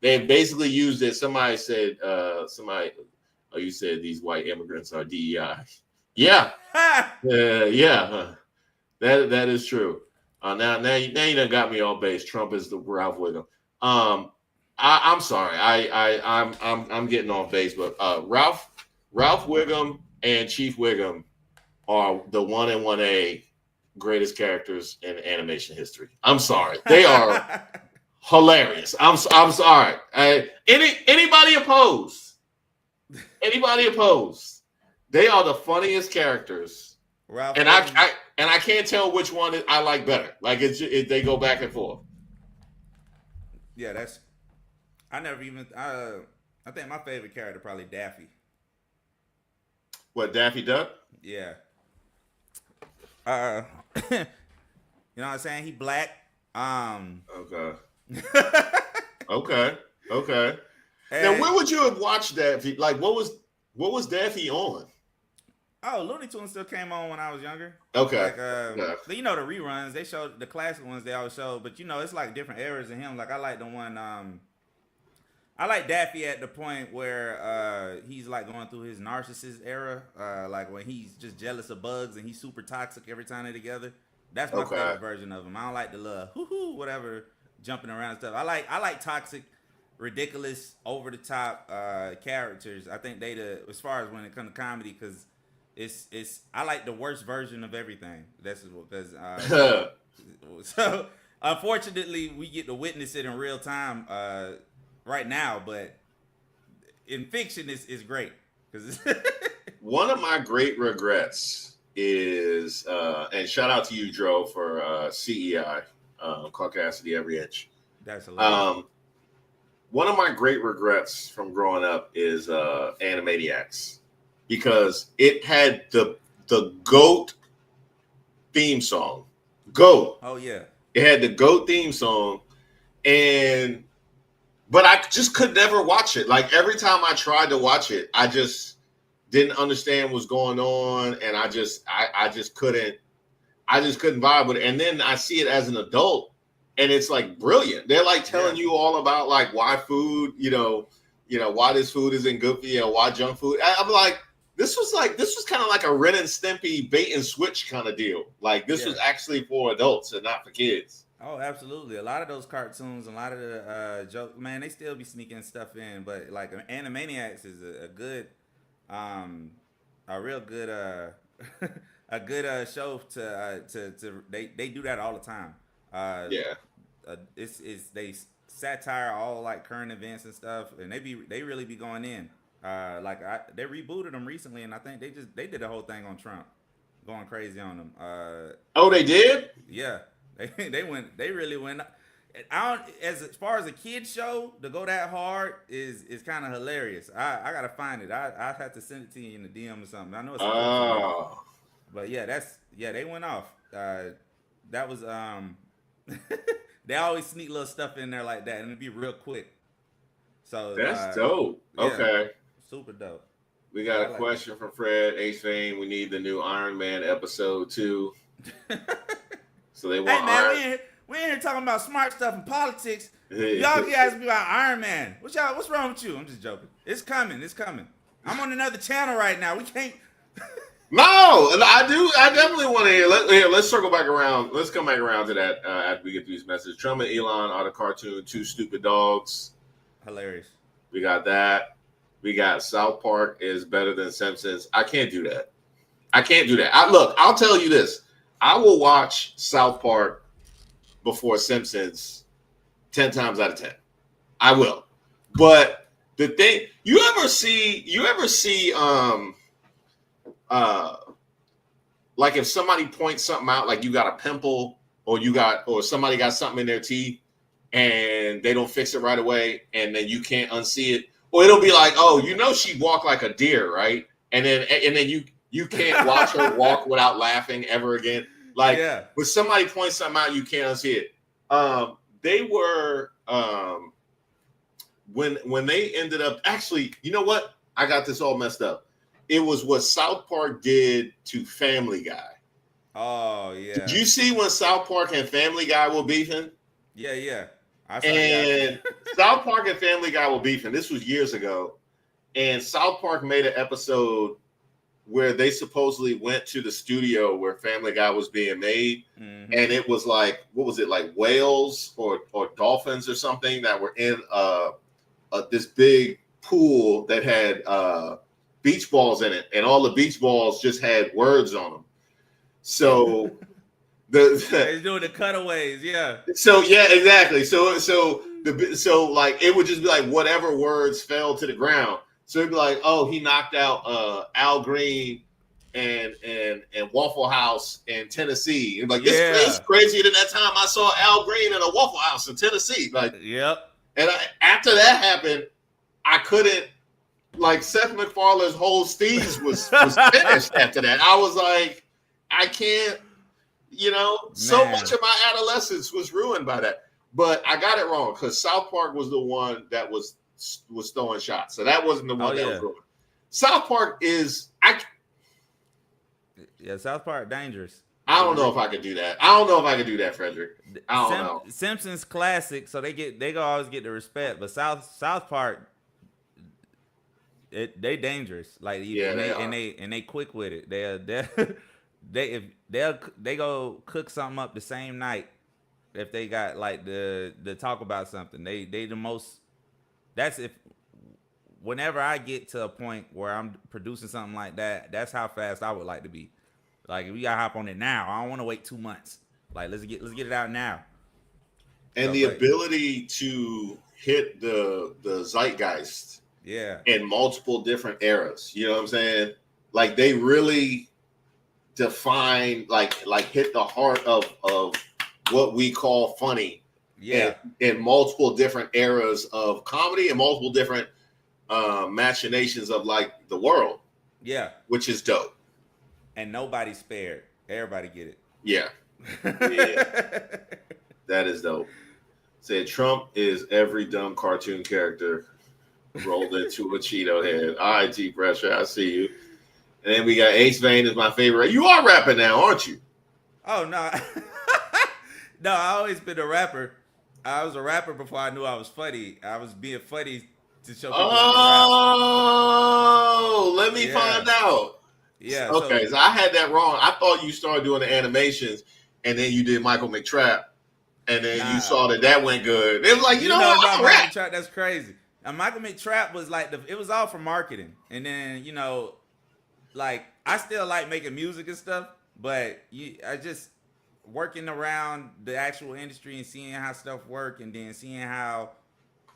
They basically used it. Somebody said, you said these white immigrants are DEI. Yeah. Yeah. That is true. Now you done got me all base. Trump is the Ralph Wiggum. I'm sorry. I'm getting off base, but Ralph Wiggum and Chief Wiggum are the 1 and 1A greatest characters in animation history. I'm sorry. They are hilarious. I'm sorry. Anybody opposed? Anybody opposed? They are the funniest characters. Ralph and I can't tell which one I like better. Like they go back and forth. Yeah, I think my favorite character probably Daffy. What, Daffy Duck? Yeah. You know what I'm saying? He black. Okay. Okay. And, now, where would you have watched Daffy? Like, what was Daffy on? Oh, Looney Tunes still came on when I was younger. Okay. Like, the reruns, they showed the classic ones they always showed, but it's like different eras of him. Like I like the one I like Daffy at the point where he's like going through his narcissist era, like when he's just jealous of bugs and he's super toxic every time they're together. That's my Okay. favorite version of him. I don't like the little hoo whatever jumping around and stuff. I like toxic, ridiculous, over the top characters. I think as far as when it comes to comedy, because it's I like the worst version of everything. That's because so unfortunately we get to witness it in real time right now, but in fiction is great because One of my great regrets is, and shout out to you, Dro, for CEI, Caucasity Every Inch. that's hilarious. One of my great regrets from growing up is Animaniacs, because it had the GOAT theme song. GOAT. Oh yeah, It had the GOAT theme song, but I just could never watch it. Like every time I tried to watch it, I just didn't understand what's going on, and I just couldn't vibe with it. And then I see it as an adult, and it's like brilliant. They're like telling you all about like why food, why this food isn't good for you, why junk food. I'm like, this was kind of like a Ren and Stimpy bait and switch kind of deal. Like this was actually for adults and not for kids. oh absolutely. A lot of those cartoons, a lot of the joke, man, they still be sneaking stuff in. But like Animaniacs is a good, a real good, a good show to they do that all the time. Yeah. It's they satire all like current events and stuff, and they really be going in. They rebooted them recently, and I think they did the whole thing on Trump, going crazy on them. Oh, they did? Yeah, they really went. I don't as far as a kid show to go that hard is kind of hilarious. I gotta find it. I have to send it to you in the DM or something. I know it's. Oh. But yeah, they went off. That was they always sneak little stuff in there like that, and it'd be real quick. So That's dope. Yeah, okay. super dope. We got a question from Fred. Ace Vane, we need the new Iron Man episode 2. So they want hey man, we ain't here talking about smart stuff and politics. Y'all can ask me about Iron Man. What's wrong with you? I'm just joking. It's coming. I'm on another channel right now. We can't. No, I definitely want to hear. Let's circle back around. Let's come back around to that after we get through these messages. Trump and Elon are the cartoon Two Stupid Dogs. Hilarious. We got that. We got South Park is better than Simpsons. I can't do that. I'll tell you this. I will watch South Park before Simpsons 10 times out of 10. I will. But the thing, you ever see like if somebody points something out, like you got a pimple or somebody got something in their teeth and they don't fix it right away and then you can't unsee it, or it'll be like, oh, she walked like a deer, right? And then you can't watch her walk without laughing ever again. Like when somebody points something out, you can't unsee it. They were when they ended up, actually, you know what? I got this all messed up. It was what South Park did to Family Guy. Oh yeah. Did you see when South Park and Family Guy were beefing? Yeah. And South Park and Family Guy were beefing. This was years ago. And South Park made an episode where they supposedly went to the studio where Family Guy was being made. Mm-hmm. And it was like, what was it, like whales or dolphins or something that were in this big pool that had beach balls in it. And all the beach balls just had words on them. So they're doing the cutaways, yeah. So yeah, exactly. So like it would just be like whatever words fell to the ground. So it'd be like, oh, he knocked out Al Green and Waffle House in Tennessee. And like it's crazier than that time I saw Al Green in a Waffle House in Tennessee. Like, yep. And after that happened, I couldn't. Like Seth MacFarlane's whole steez was finished after that. I was like, I can't. So much of my adolescence was ruined by that. But I got it wrong because South Park was the one that was throwing shots. So that wasn't the one that was ruined. South Park is South Park dangerous. I don't know if I could do that. I don't know if I could do that, Frederick. I don't know. Simpsons classic, so they go always get the respect. But South Park, they dangerous. Like Yeah, and they quick with it. They go cook something up the same night if they got like the talk about something. They the most. That's if whenever I get to a point where I'm producing something like that, that's how fast I would like to be. Like we gotta hop on it now. I don't want to wait 2 months. Like let's get it out now. And So, the ability to hit the zeitgeist, yeah, in multiple different eras. You know what I'm saying? Like they really define, like hit the heart of what we call funny. Yeah, in multiple different eras of comedy and multiple different machinations of like the world. Yeah, which is dope. And nobody's spared. Everybody get it. Yeah, yeah, that is dope. Said Trump is every dumb cartoon character rolled into a Cheeto head. All right, T Pressure, I see you. And then we got Ace Vane is my favorite. You are rapping now, aren't you? Oh no, no, I always been a rapper. I was a rapper before I knew I was funny. I was being funny to show people. Oh, let me find out. Yeah. Okay, so I had that wrong. I thought you started doing the animations, and then you did Michael McTrap, and then you saw that went good. It was like, you know what? About Michael McTrap, that's crazy. Now, Michael McTrap was like it was all for marketing, and then like I still like making music and stuff, but I just working around the actual industry and seeing how stuff work, and then seeing how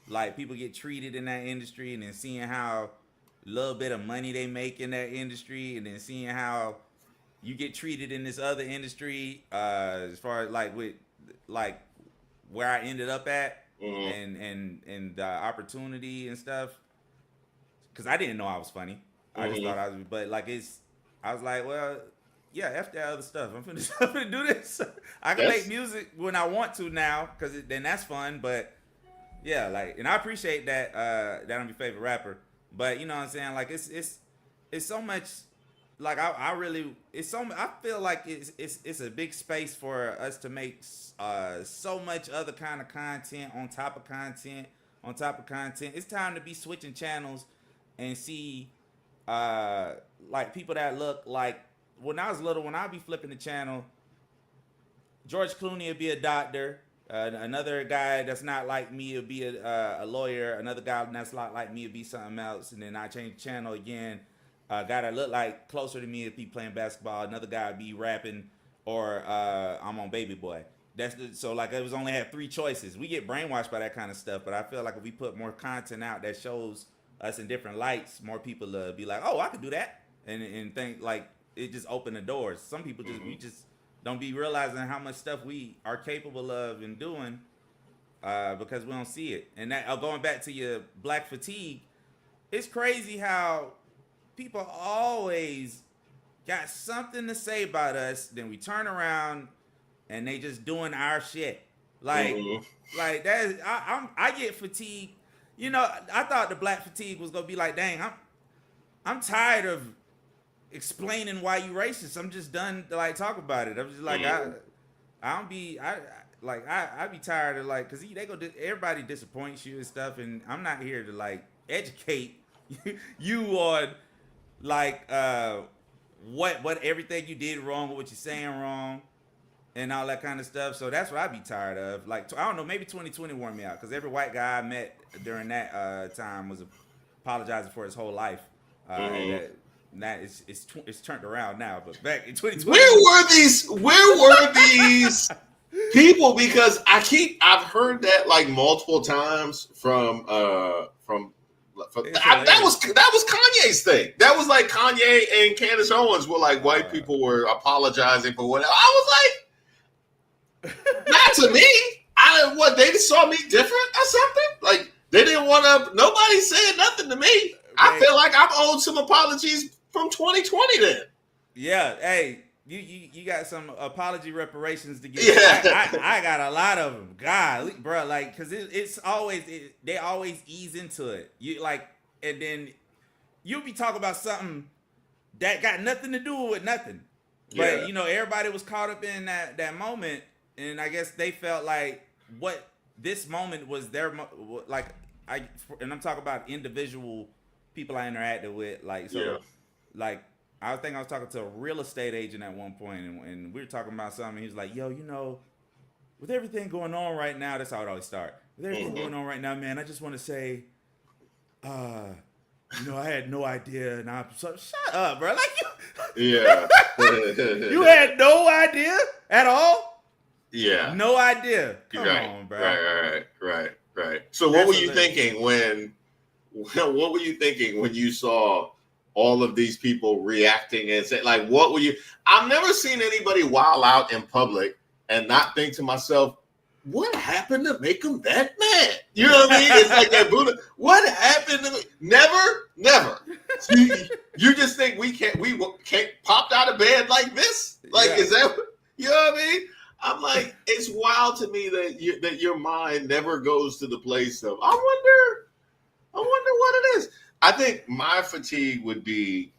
like people get treated in that industry, and then seeing how little bit of money they make in that industry, and then seeing how you get treated in this other industry, as far as like with like where I ended up at, and the opportunity and stuff. Because I didn't know I was funny. I just thought I was, but like I was like, well, yeah, F that other stuff. I'm finna do this. I can make music when I want to now, because then that's fun. But yeah, like, and I appreciate that. That I'm your favorite rapper. But you know what I'm saying? Like it's so much. Like I really, it's so. I feel like it's a big space for us to make so much other kind of content on top of content on top of content. It's time to be switching channels and see like people that look like. When I was little, when I'd be flipping the channel, George Clooney would be a doctor. Another guy that's not like me would be a lawyer. Another guy that's not like me would be something else. And then I change the channel again. A guy that looked like closer to me would be playing basketball. Another guy would be rapping, or I'm on Baby Boy. So like it was only had 3 choices. We get brainwashed by that kind of stuff, but I feel like if we put more content out that shows us in different lights, more people be like, oh, I could do that, and think like it just opened the doors. Some people we just don't be realizing how much stuff we are capable of and doing because we don't see it. And that going back to your black fatigue, it's crazy how people always got something to say about us, then we turn around and they just doing our shit. Like like that is, I get fatigued. You know, I thought the black fatigue was gonna be like, dang, I'm tired of explaining why you racist. I'm just done to like talk about it. I'm just like I be tired of like, cause everybody disappoints you and stuff, and I'm not here to like educate you on like what everything you did wrong, what you're saying wrong, and all that kind of stuff. So that's what I be tired of. Like I don't know, maybe 2020 wore me out, cause every white guy I met during that time was apologizing for his whole life. That it's turned around now, but back in 2020, where were these people? Because I've heard that like multiple times from that was Kanye's thing. That was like Kanye and Candace Owens were like white people were apologizing for whatever. I was like, not to me. They just saw me different or something? Like they didn't want to. Nobody said nothing to me. I feel like I'm owed some apologies from 2020 then. Yeah, hey, you got some apology reparations to get. Yeah. I got a lot of them. God, bro, like, cause it's always they always ease into it. You like, and then you'll be talking about something that got nothing to do with nothing, But Yeah. you know, everybody was caught up in that moment, and I guess they felt like what this moment was their like and I'm talking about individual people I interacted with, like Yeah. so, like I think I was talking to a real estate agent at one point, and we were talking about something. He was like, "Yo, you know, with everything going on right now, that's how it always start. With everything Mm-hmm. going on right now, man, I just want to say, uh, you know, I had no idea, and I'm so shut up, bro. Like Yeah. you had no idea at all. Yeah. No idea. Come Right. on, bro. Right. So what That's were you hilarious. thinking when what were you thinking when you saw all of these people reacting and say, like, what were you? I've never seen anybody wild out in public and not think to myself, what happened to make them that mad? You know what I mean? It's like that Buddha. What happened to me? Never. You just think we can't popped out of bed like this? Like, Yeah. is that, you know what I mean? I'm like, it's wild to me that your mind never goes to the place of, I wonder what it is. I think my fatigue would be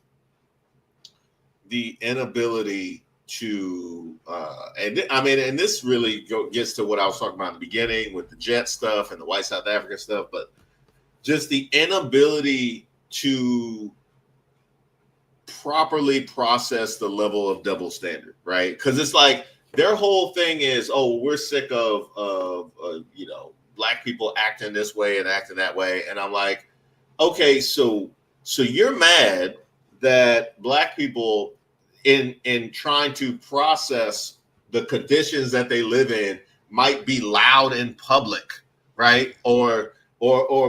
the inability to, and this really gets to what I was talking about in the beginning with the jet stuff and the white South Africa stuff, but just the inability to properly process the level of double standard, right? Because it's like their whole thing is, oh, we're sick of black people acting this way and acting that way, and I'm like, okay, so you're mad that black people in trying to process the conditions that they live in might be loud in public, right? Or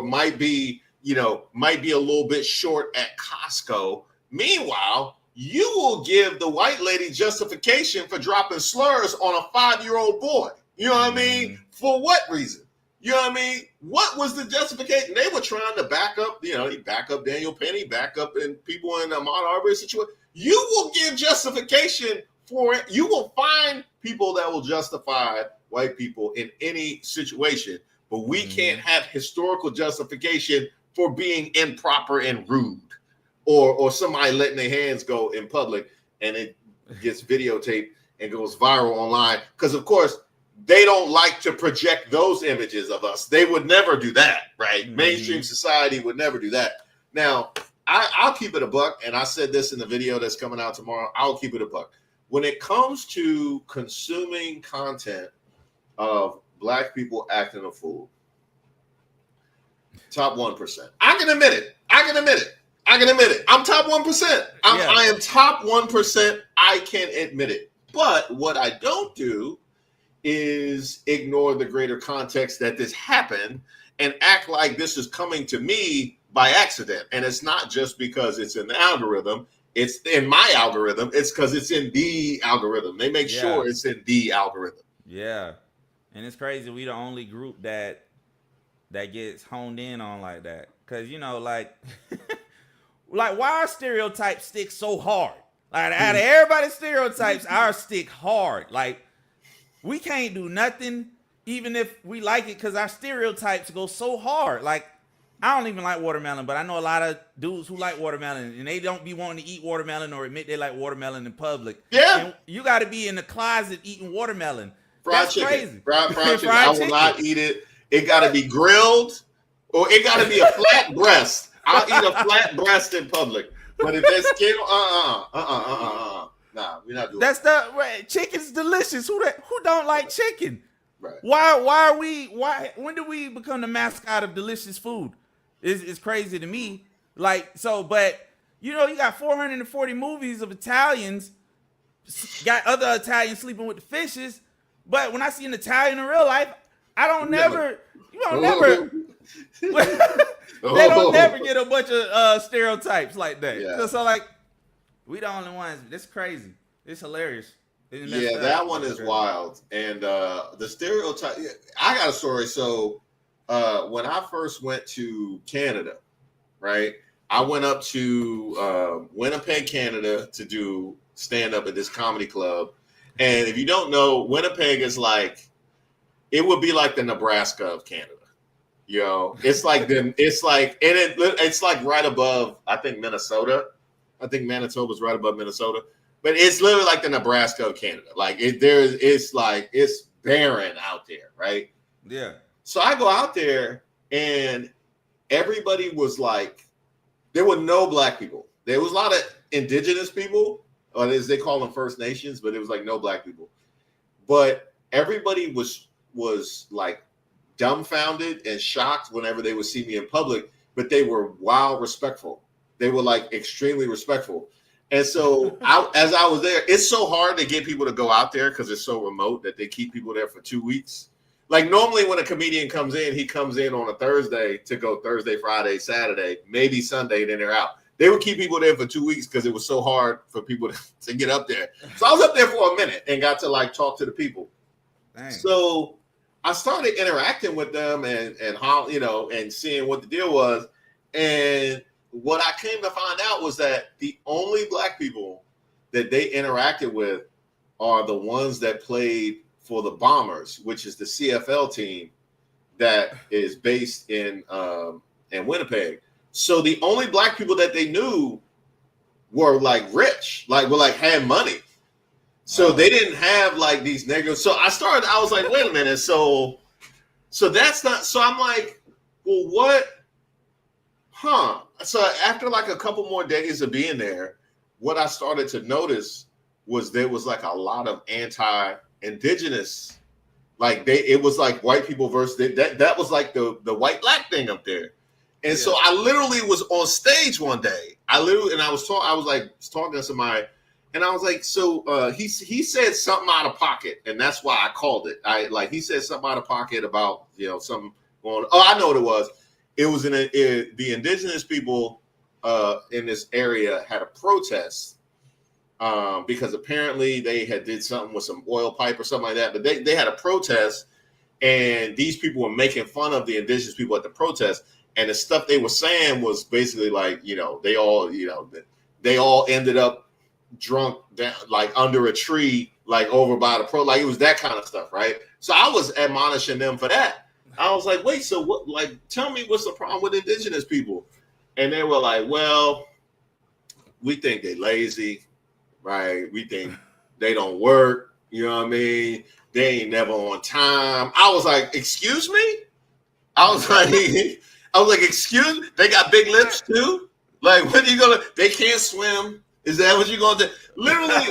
might be a little bit short at Costco. Meanwhile, you will give the white lady justification for dropping slurs on a 5-year-old boy. You know what I mean? For what reason? You know what I mean? What was the justification? They were trying to back up, back up Daniel Penny, back up in people in the Ahmaud Arbery situation. You will give justification for it. You will find people that will justify white people in any situation, but we can't have historical justification for being improper and rude, or somebody letting their hands go in public and it gets videotaped and goes viral online. Because of course, they don't like to project those images of us. They would never do that, right? Mm-hmm. Mainstream society would never do that. Now, I'll keep it a buck, and I said this in the video that's coming out tomorrow. I'll keep it a buck. When it comes to consuming content of black people acting a fool, top 1%. I can admit it. I'm top 1%. I am top 1%. I can admit it. But what I don't do is ignore the greater context that this happened and act like this is coming to me by accident. And it's not just because it's in the algorithm. It's in my algorithm. It's because it's in the algorithm. They make sure it's in the algorithm. Yeah. And it's crazy. We the only group that gets honed in on like that. Because, like, why are stereotypes stick so hard? Like, out of everybody's stereotypes, ours stick hard. Like, we can't do nothing, even if we like it, because our stereotypes go so hard. Like, I don't even like watermelon, but I know a lot of dudes who like watermelon, and they don't be wanting to eat watermelon or admit they like watermelon in public. Yeah. And you got to be in the closet eating watermelon. That's chicken. Crazy. Fried chicken. I will not eat it. It got to be grilled, or it got to be a flat breast. I'll eat a flat breast in public. But if there's skin, nah, we're not doing that. Chicken's delicious. Who don't like chicken? Right. Why when do we become the mascot of delicious food? It's crazy to me. Like, so, but you got 440 movies of Italians, got other Italians sleeping with the fishes. But when I see an Italian in real life, they don't never get a bunch of stereotypes like that. Yeah. So like, we the only ones. It's crazy. It's hilarious. Yeah, that one is wild. And the stereotype, I got a story. So when I first went to Canada, right, I went up to Winnipeg, Canada to do stand-up at this comedy club. And if you don't know, Winnipeg is like, it would be like the Nebraska of Canada. It's like it's like right above, I think, Minnesota. I think Manitoba's right above Minnesota. but it's literally like the Nebraska of Canada. Like it's barren out there, right? Yeah. So I go out there and everybody was like, there were no black people. There was a lot of indigenous people, or as they call them First Nations, but it was like no black people. But everybody was like dumbfounded and shocked whenever they would see me in public, but they were wild respectful. They were like extremely respectful. And so as I was there, it's so hard to get people to go out there because it's so remote that they keep people there for 2 weeks. Like normally when a comedian comes in, he comes in on a Thursday to go Thursday, Friday, Saturday, maybe Sunday, then they're out. They would keep people there for 2 weeks because it was so hard for people to get up there. So I was up there for a minute and got to like talk to the people. Dang. So I started interacting with them and how, and seeing what the deal was. And what I came to find out was that the only black people that they interacted with are the ones that played for the Bombers, which is the CFL team that is based in Winnipeg. So the only black people that they knew were like rich, had money. So they didn't have like these negatives. So I was like, wait a minute. So that's not, so I'm like, well, what? Huh. So after like a couple more days of being there, what I started to notice was there was like a lot of anti-indigenous, it was like white people versus that was like the white black thing up there. And so I literally was on stage one day. I was talking to somebody, and I was like, so he said something out of pocket, and that's why I called it. He said something out of pocket about something going. Oh, I know what it was. It was the indigenous people in this area had a protest because apparently they had did something with some oil pipe or something like that. But they had a protest, and these people were making fun of the indigenous people at the protest. And the stuff they were saying was basically like, they all ended up drunk down, like under a tree, like over by the like it was that kind of stuff, right? So I was admonishing them for that. I was like, wait, so what? Like, tell me what's the problem with indigenous people? And they were like, well, we think they're lazy, right? We think they don't work. You know what I mean? They ain't never on time. I was like, excuse me? I was like, excuse me? They got big lips too? Like, what are you gonna? They can't swim. Is that what you're gonna do? Literally,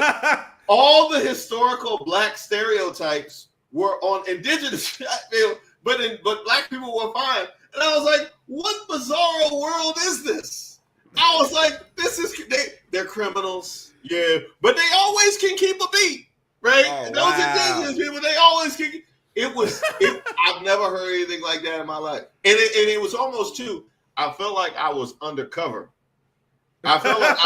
all the historical black stereotypes were on indigenous. But black people were fine. And I was like, what bizarre world is this? I was like, they're criminals. Yeah. But they always can keep a beat, right? Oh, those indigenous people, they always can. I've never heard anything like that in my life. And it was almost too, I felt like I was undercover. I felt like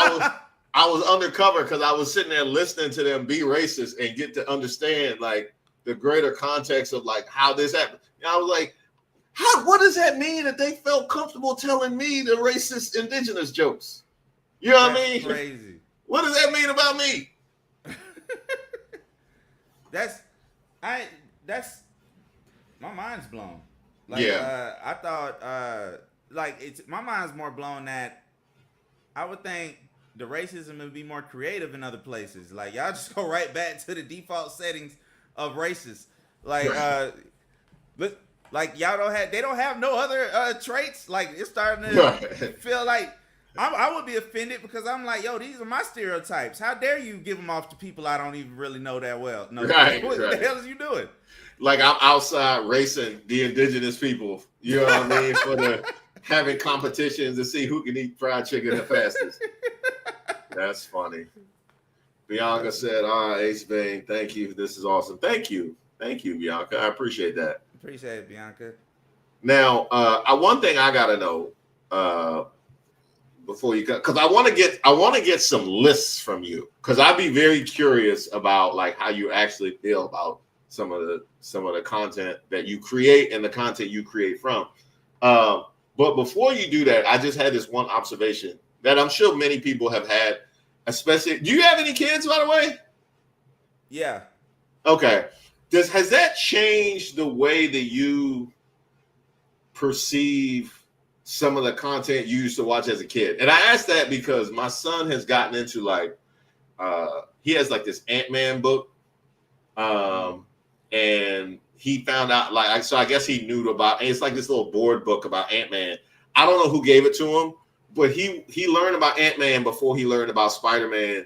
I was undercover because I was sitting there listening to them be racist and get to understand like the greater context of like how this happened. And I was like, what does that mean that they felt comfortable telling me the racist indigenous jokes? You know what I mean? Crazy. What does that mean about me? That's my mind's blown. Like, I thought my mind's more blown that I would think the racism would be more creative in other places. Like y'all just go right back to the default settings of racist. Like but like y'all don't have no other traits. Like it's starting to feel like I would be offended because I'm like, yo, these are my stereotypes. How dare you give them off to people I don't even really know that well? No, what the hell is you doing? Like I'm outside racing the indigenous people. You know what I mean? For having competitions to see who can eat fried chicken the fastest. That's funny. Bianca said, Ace Vane, thank you. This is awesome. Thank you, Bianca. I appreciate that. Appreciate it, Bianca. Now, one thing I gotta know before you cut, because I want to get some lists from you, because I'd be very curious about like how you actually feel about some of the content that you create and the content you create from. But before you do that, I just had this one observation that I'm sure many people have had, especially. Do you have any kids, by the way? Yeah. Okay. Has that changed the way that you perceive some of the content you used to watch as a kid? And I ask that because my son has gotten into like he has like this Ant-Man book, and he found out like so I guess he knew about. It's like this little board book about Ant-Man. I don't know who gave it to him, but he learned about Ant-Man before he learned about Spider-Man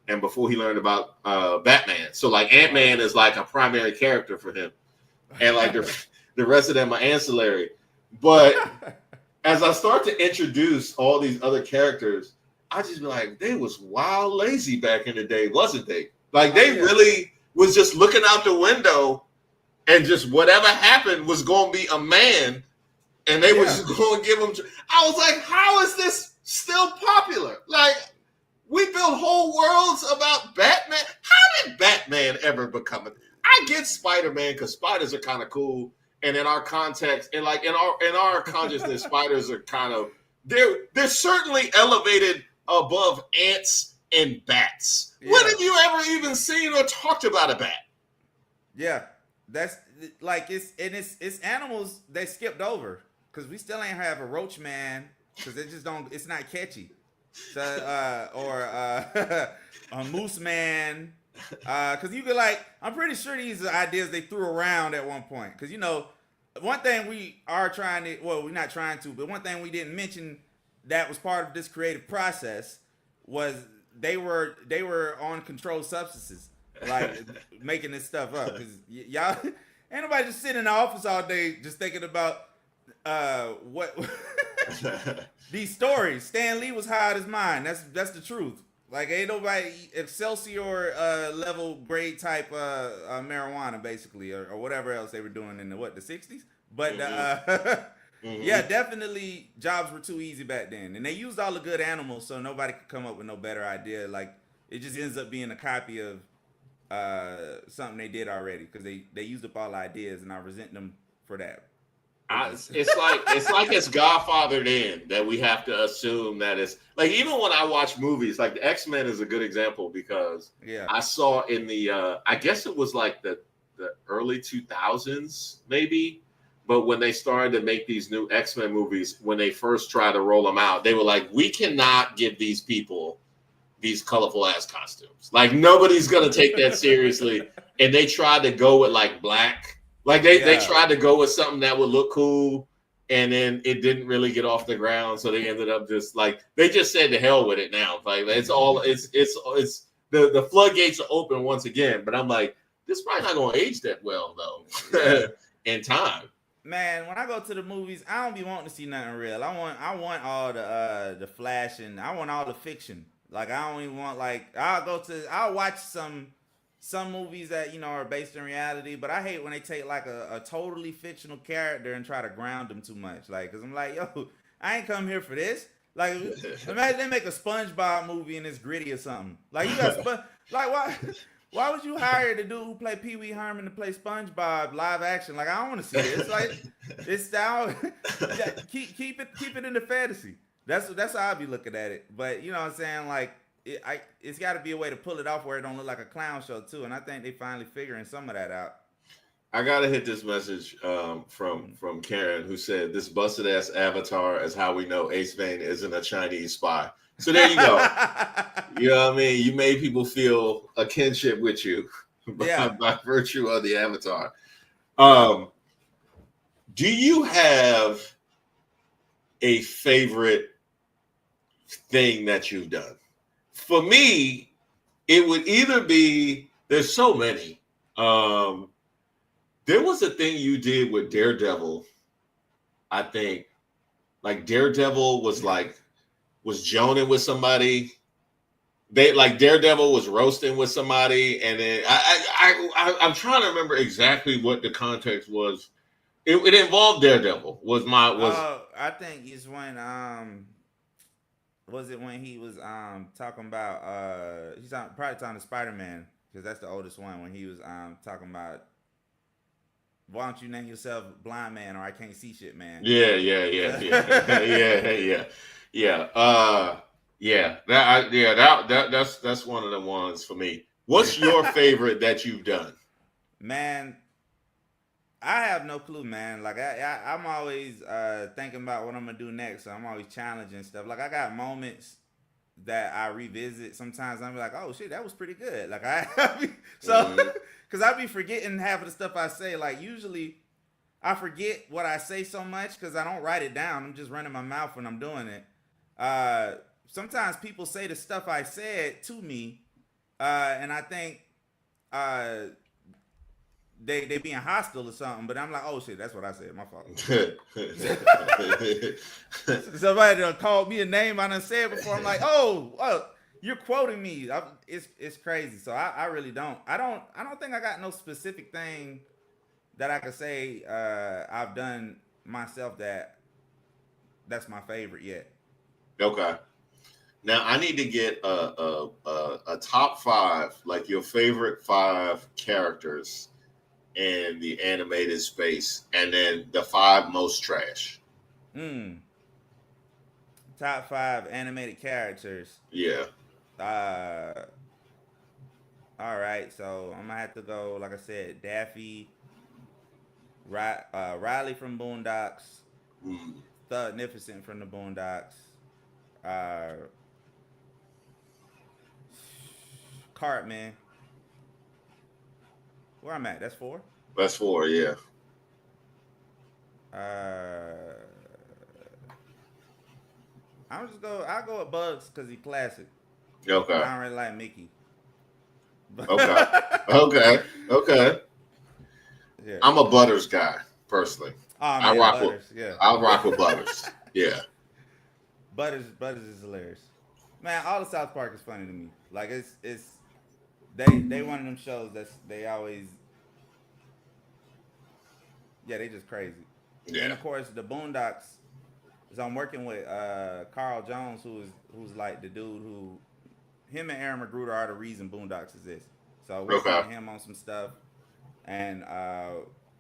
and before he learned about Batman. So like Ant-Man is like a primary character for him, and like the rest of them are ancillary. But as I start to introduce all these other characters, I just be like, they was wild lazy back in the day, wasn't they? Like they really was just looking out the window and just whatever happened was going to be a man, and they was just going to give him. I was like, how is this still popular? Like we built whole worlds about Batman. How did Batman ever become a? I get Spider-Man because spiders are kind of cool. And in our context, and like in our consciousness, spiders are kind of they're certainly elevated above ants and bats. Yeah. When have you ever even seen or talked about a bat? Yeah, that's like it's animals they skipped over because we still ain't have a roach man because it just don't. It's not catchy. So or a moose man. Because you could like, I'm pretty sure these are ideas they threw around at one point. Because you know, one thing we are trying to, well, we're not trying to, but one thing we didn't mention that was part of this creative process was they were on controlled substances, like making this stuff up. Because y'all, ain't nobody just sitting in the office all day just thinking about what these stories. Stan Lee was high out his mind. That's the truth. Like ain't nobody Excelsior level grade type marijuana basically or whatever else they were doing in the 60s. But yeah, definitely jobs were too easy back then, and they used all the good animals, so nobody could come up with no better idea. Like it just ends up being a copy of something they did already because they used up all the ideas, and I resent them for that. It's like it's Godfathered in that we have to assume that it's like even when I watch movies like the X-Men is a good example because I saw in the I guess it was like the early 2000s maybe, but when they started to make these new X-Men movies, when they first tried to roll them out, they were like, we cannot give these people these colorful ass costumes. Like nobody's gonna take that seriously, and they tried to go with like black. Like they tried to go with something that would look cool, and then it didn't really get off the ground. So they ended up just like they just said to hell with it now. Like it's the floodgates are open once again. But I'm like, this is probably not gonna age that well though in time. Man, when I go to the movies, I don't be wanting to see nothing real. I want all the flash and I want all the fiction. Like I don't even want like I'll watch some movies that, you know, are based in reality, but I hate when they take like a totally fictional character and try to ground them too much. Like, cause I'm like, yo, I ain't come here for this. Like, imagine they make a SpongeBob movie and it's gritty or something. Like, you got like why would you hire the dude who played Pee Wee Herman to play SpongeBob live action? Like, I don't want to see this. Like, it's style. keep it in the fantasy. That's how I be looking at it. But you know what I'm saying? Like, it's got to be a way to pull it off where it don't look like a clown show too, and I think they finally figuring some of that out. I gotta hit this message from Karen who said this busted ass avatar is how we know Ace Vane isn't a Chinese spy. So there you go. You know what I mean? You made people feel a kinship with you by virtue of the avatar. Do you have a favorite thing that you've done? For me, it would either be, there's so many. There was a thing you did with Daredevil. I think like Daredevil was joning with somebody. Daredevil was roasting with somebody. And then I'm trying to remember exactly what the context was. It involved Daredevil I think it's when was it when he was talking about he's probably talking to Spider-Man because that's the oldest one when he was talking about why don't you name yourself Blind Man or I Can't See Shit Man. Yeah. That's one of the ones for me. What's your favorite that you've done? Man, I have no clue, man. Like I'm always thinking about what I'm gonna do next. So I'm always challenging stuff. Like I got moments that I revisit sometimes. I'm like, oh shit, that was pretty good. Like so because I be forgetting half of the stuff I say. Like usually I forget what I say so much because I don't write it down. I'm just running my mouth when I'm doing it. Sometimes people say the stuff I said to me, and I think they being hostile or something, but I'm like, oh shit, that's what I said. My fault. Somebody done called me a name I done said before. I'm like, oh, you're quoting me. It's crazy. So I really don't. I don't think I got no specific thing that I could say I've done myself that's my favorite yet. Okay. Now I need to get a top 5, like your favorite 5 characters in the animated space, and then the 5 most trash. Top 5 animated characters. Yeah. All right, so I'm gonna have to go. Like I said, Daffy, Riley from Boondocks, Thugnificent from the Boondocks, Cartman. Where I'm at? That's 4. That's 4. Yeah. I'll go with Bugs because he's classic. Okay. I don't really like Mickey. Okay. Yeah. I'm a Butters guy personally. Oh man, Butters. I'll rock with Butters. Yeah. Butters is hilarious. Man, all the South Park is funny to me. Like it's they one of them shows that's they always they just crazy. Yeah. And of course the Boondocks is I'm working with Carl Jones who's like the dude who him and Aaron Magruder are the reason Boondocks exists. So we're working with him on some stuff and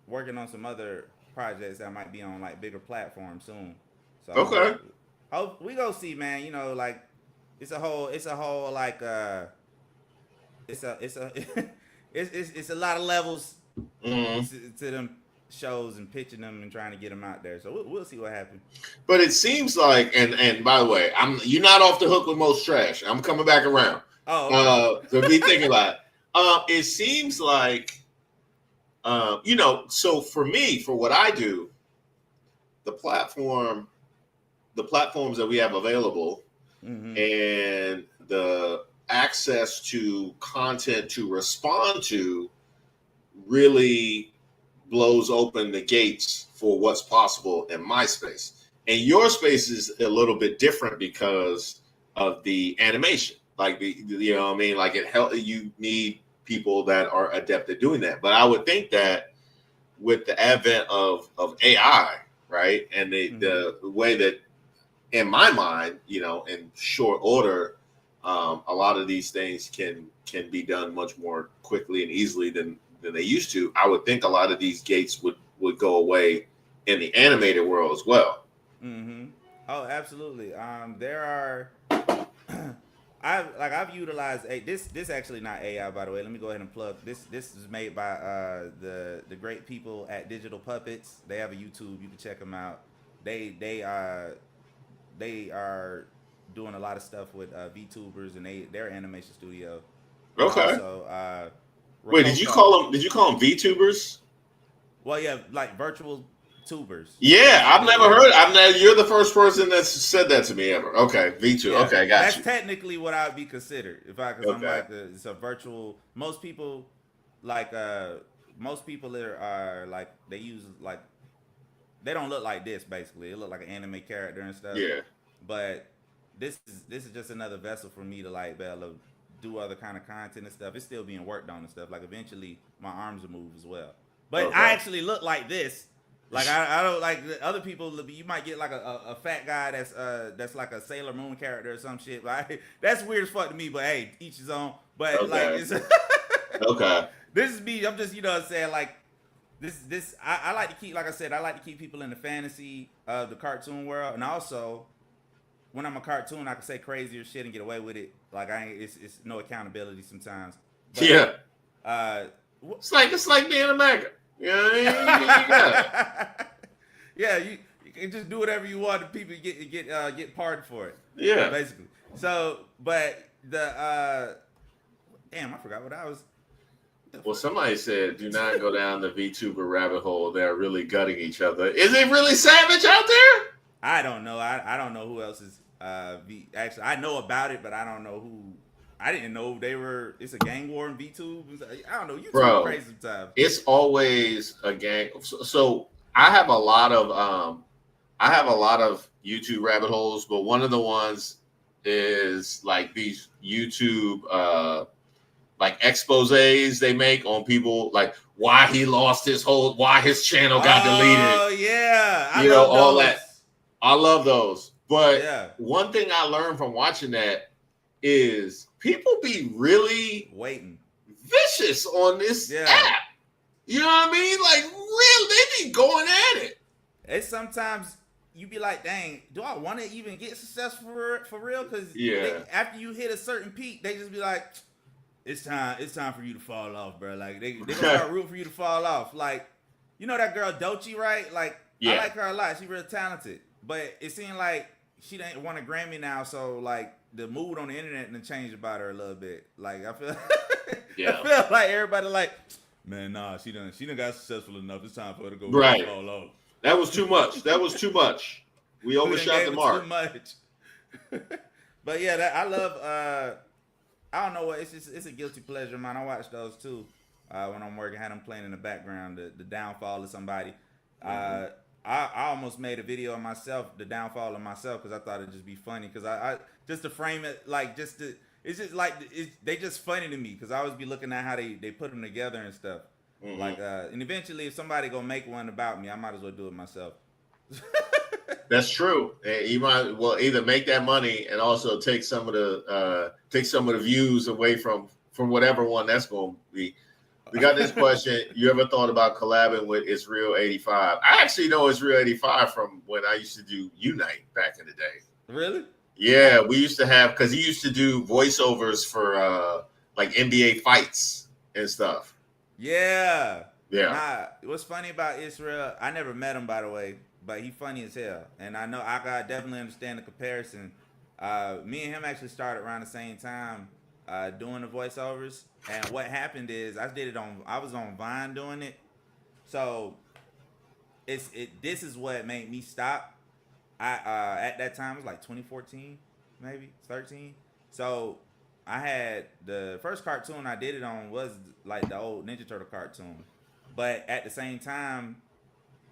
working on some other projects that might be on like bigger platforms soon. So we go see, man. You know, like it's a whole like it's a lot of levels to them shows and pitching them and trying to get them out there. So we'll see what happens. But it seems like, and by the way, you're not off the hook with most trash. I'm coming back around. Oh, okay. So be thinking about it. It seems like, so for me, for what I do, the platforms that we have available and the access to content to respond to really blows open the gates for what's possible in my space. And your space is a little bit different because of the animation. Like you know what I mean? Like you need people that are adept at doing that. But I would think that with the advent of AI, right? And the way that in my mind, in short order, a lot of these things can be done much more quickly and easily than they used to. I would think a lot of these gates would go away in the animated world as well. Oh, absolutely. There are I've utilized this actually not AI, by the way. Let me go ahead and plug this. This is made by the great people at Digital Puppets. They have a YouTube. You can check them out. They are doing a lot of stuff with VTubers and their animation studio. Okay. Also, wait, did you call them VTubers? Well, yeah, like virtual tubers. Yeah, I've never heard. You're the first person that's said that to me ever. Okay, VTuber. Yeah, okay, got that's technically what I would be considered because I'm like it's a virtual. Most people are like they use like they don't look like this basically. It look like an anime character and stuff. Yeah. But this is just another vessel for me to like be able to do other kind of content and stuff. It's still being worked on and stuff. Like eventually my arms will move as well. But I actually look like this. Like I don't like other people. You might get like a fat guy that's like a Sailor Moon character or some shit. Right? That's weird as fuck to me. But hey, each his own. But like it's okay. This is me. I'm just what I'm saying like this. I like to keep I like to keep people in the fantasy of the cartoon world, and also when I'm a cartoon, I can say crazier shit and get away with it. Like it's no accountability sometimes. But, yeah. It's like being a mega. Yeah, you got it. Yeah, you You can just do whatever you want, and people get pardoned for it. Yeah. Basically. So, but the damn, I forgot what I was. Well, somebody said, "Do not go down the VTuber rabbit hole. They're really gutting each other." Is it really savage out there? I don't know. I don't know who else is actually I know about it, but I don't know who. I didn't know it's a gang war in VTube. I don't know. YouTube Bro, crazy sometimes. It's always a gang. So I have a lot of YouTube rabbit holes, but one of the ones is like these YouTube like exposés they make on people, like why his channel got deleted. Oh yeah, I love all those. That. I love those. But one thing I learned from watching that is people be really waiting vicious on this app. You know what I mean? Like, real, they be going at it. It's sometimes you be like, dang, do I want to even get successful for real? Because after you hit a certain peak, they just be like, it's time for you to fall off, bro. Like they gonna start rooting for you to fall off. Like, you know that girl Doechii, right? Like, I like her a lot. She's real talented, but it seemed like she didn't want a Grammy now. So like the mood on the internet and changed about her a little bit. Like I feel, I feel like everybody like, man, nah, she done got successful enough. It's time for her to go fall off. That was too much. That was too much. We overshot the mark. Too much. But yeah, I love. I don't know what it's a guilty pleasure, man. I watch those too when I'm working. Had them playing in the background, the downfall of somebody. I almost made a video of myself, the downfall of myself, because I thought it'd just be funny. Because I just to frame it like it's just like they just funny to me because I always be looking at how they put them together and stuff. Mm-hmm. Like and eventually, if somebody gonna make one about me, I might as well do it myself. That's true. And you might either make that money and also take some of the views away from whatever one that's going to be. We got this question. You ever thought about collabing with It's Real 85? I actually know It's Real 85 from when I used to do Unite back in the day. Really? Yeah, we used to have, because he used to do voiceovers for like NBA fights and stuff. Yeah. Yeah. What's funny about Israel, I never met him, by the way. But he funny as hell, and I know I definitely understand the comparison. Me and him actually started around the same time doing the voiceovers, and what happened is I was on Vine doing it, so this is what made me stop. At that time it was like 2014, maybe 13. So I had the first cartoon I did it on was like the old Ninja Turtle cartoon, but at the same time,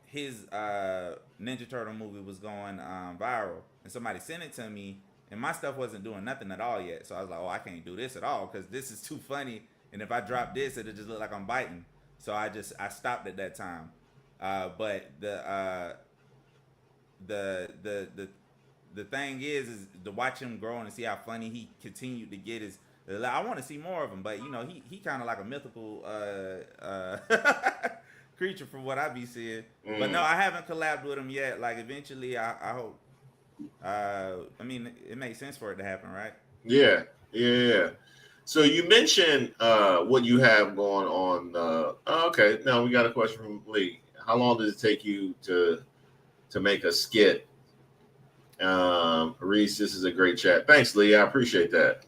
his Ninja Turtle movie was going viral, and somebody sent it to me, and my stuff wasn't doing nothing at all yet. So I was like, oh, I can't do this at all because this is too funny, and if I drop this, it'll just look like I'm biting. So I stopped at that time. But the thing is to watch him grow and see how funny he continued to get is. I want to see more of him, but you know he kind of like a mythical creature from what I be seeing. But no, I haven't collabed with him yet. Like eventually I hope. I mean, it makes sense for it to happen, right? Yeah. So you mentioned what you have going on. Okay, now we got a question from Lee. How long does it take you to make a skit? Reese, this is a great chat. Thanks, Lee. I appreciate that.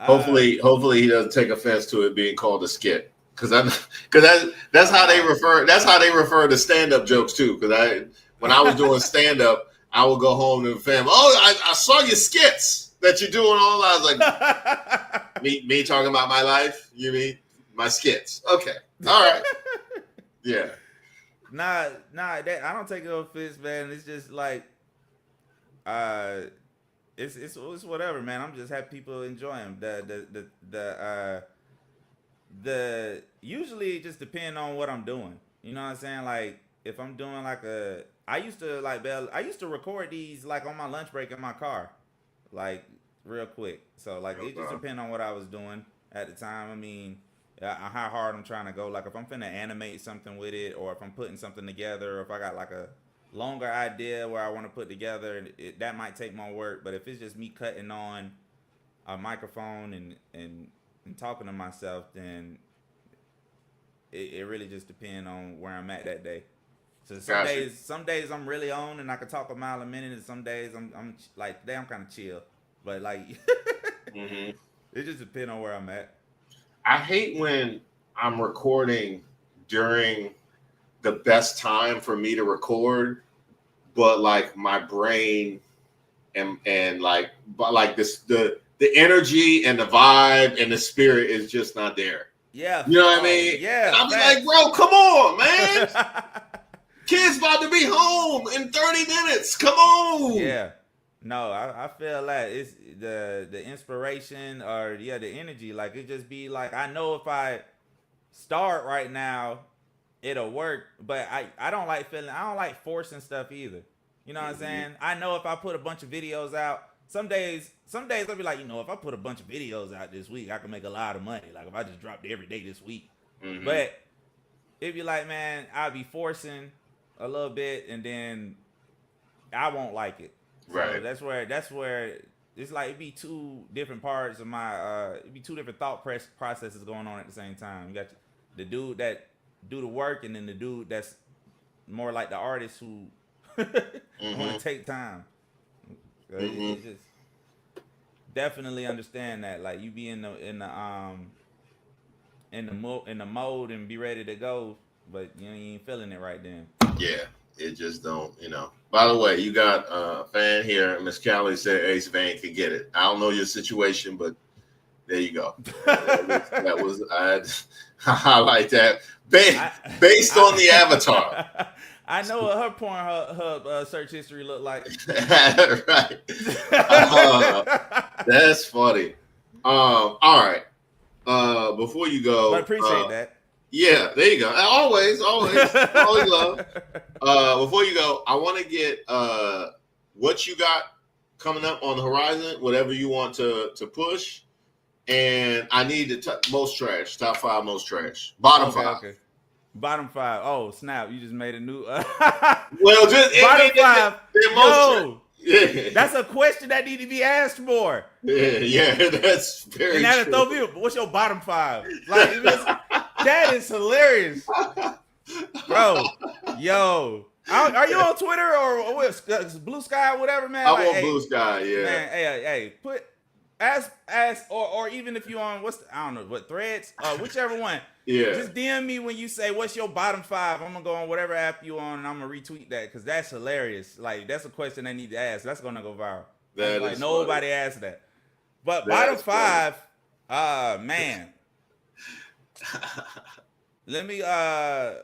Hopefully he doesn't take offense to it being called a skit. Because that's how they refer. That's how they refer to stand-up jokes too. Because when I was doing stand-up, I would go home to the family. Oh, I saw your skits that you're doing all. I was like, me talking about my life. You mean my skits? Okay, all right, yeah. Nah. That I don't take no offense, man. It's just like, it's whatever, man. I'm just happy people enjoy them. The usually it just depend on what I'm doing. You know what I'm saying? Like if I'm doing like I used to record these like on my lunch break in my car, like real quick. So like it just depend on what I was doing at the time. I mean, how hard I'm trying to go. Like if I'm finna animate something with it, or if I'm putting something together, or if I got like a longer idea where I want to put together, that might take more work. But if it's just me cutting on a microphone and talking to myself, then it really just depends on where I'm at that day. So Gotcha. some days I'm really on and I can talk a mile a minute, and some days I'm like today I'm kind of chill. But like, Hmm. it just depends on where I'm at. I hate when I'm recording during the best time for me to record, but like my brain and like but like this the energy and the vibe and the spirit is just not there. Yeah. You know what I Oh mean? And yeah. I'll be like, Facts. bro, come on, man. Kid's about to be home in 30 minutes. Come on. Yeah. No, I feel like it's the inspiration or the energy. Like it just be like I know if I start right now, it'll work. But I don't like I don't like forcing stuff either. You know what I'm saying? I know if I put a bunch of videos out, some days I'll be like, if I put a bunch of videos out this week, I can make a lot of money. Like if I just dropped every day this week. Mm-hmm. But it'd be like, man, I'll be forcing a little bit and then I won't like it. So Right. that's where it's like it'd be two different parts of my it'd be two different thought processes going on at the same time. You got the dude that do the work, and then the dude that's more like the artist who want to take time. So it's just definitely understand that. Like you be in the mode and be ready to go, but you ain't feeling it right then. Yeah, it just don't, By the way, you got a fan here. Miss Callie said Ace Vane could get it. I don't know your situation, but there you go. That was I highlight that based on the avatar. I know what her Pornhub search history looked like. Right. That's funny. All right. Before you go, I appreciate that. Yeah, there you go. Always love. Before you go, I want to get what you got coming up on the horizon, whatever you want to push, and I need the most trash, top 5 most trash, bottom 5. Okay. Bottom 5. Oh snap! You just made a new. Well, just bottom 5. No, yeah. That's a question that need to be asked more. Yeah, that's very. And that'll throw me. What's your bottom 5? Like that is hilarious, bro. Yo, are you on Twitter or what? Blue Sky, whatever, man. I'm on Blue Sky. Yeah. Man, hey, put ask or even if you on I don't know what Threads, whichever one. Yeah. Just DM me when you say what's your bottom 5. I'm gonna go on whatever app you on and I'm gonna retweet that because that's hilarious. Like that's a question they need to ask. That's gonna go viral. That like is nobody funny. asked that. But bottom 5, man. Let me go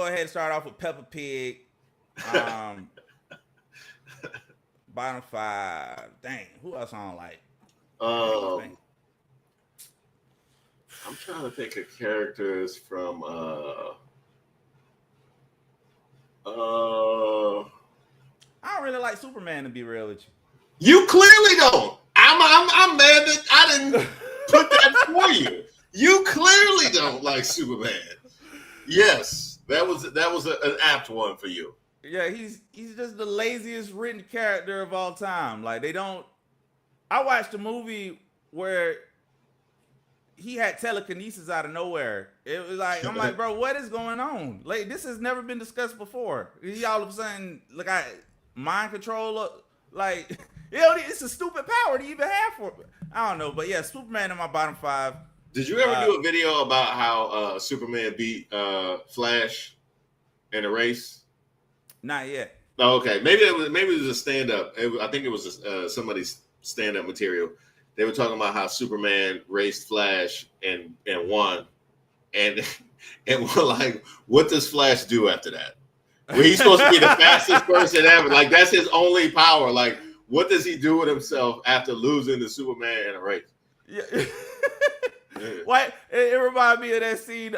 ahead and start off with Peppa Pig. Bottom 5. Dang, who else I don't like? I'm trying to think of characters from I don't really like Superman, to be real with you. You clearly don't. I'm mad that I didn't put that for you. You clearly don't like Superman. Yes, that was an apt one for you. Yeah, he's just the laziest written character of all time. Like they don't. I watched a movie where he had telekinesis out of nowhere. It was like I'm like, bro, what is going on? Like this has never been discussed before. He all of a sudden mind control. Like it's a stupid power to even have for. I don't know, but yeah, Superman in my bottom 5. Did you ever do a video about how Superman beat Flash in a race? Not yet. Oh, okay, maybe it was a stand up. I think it was somebody's stand up material. They were talking about how Superman raced Flash and won, and we're like, what does Flash do after that? Well, he's supposed to be the fastest person ever. Like that's his only power. Like what does he do with himself after losing to Superman in a race? Yeah. What it reminded me of that scene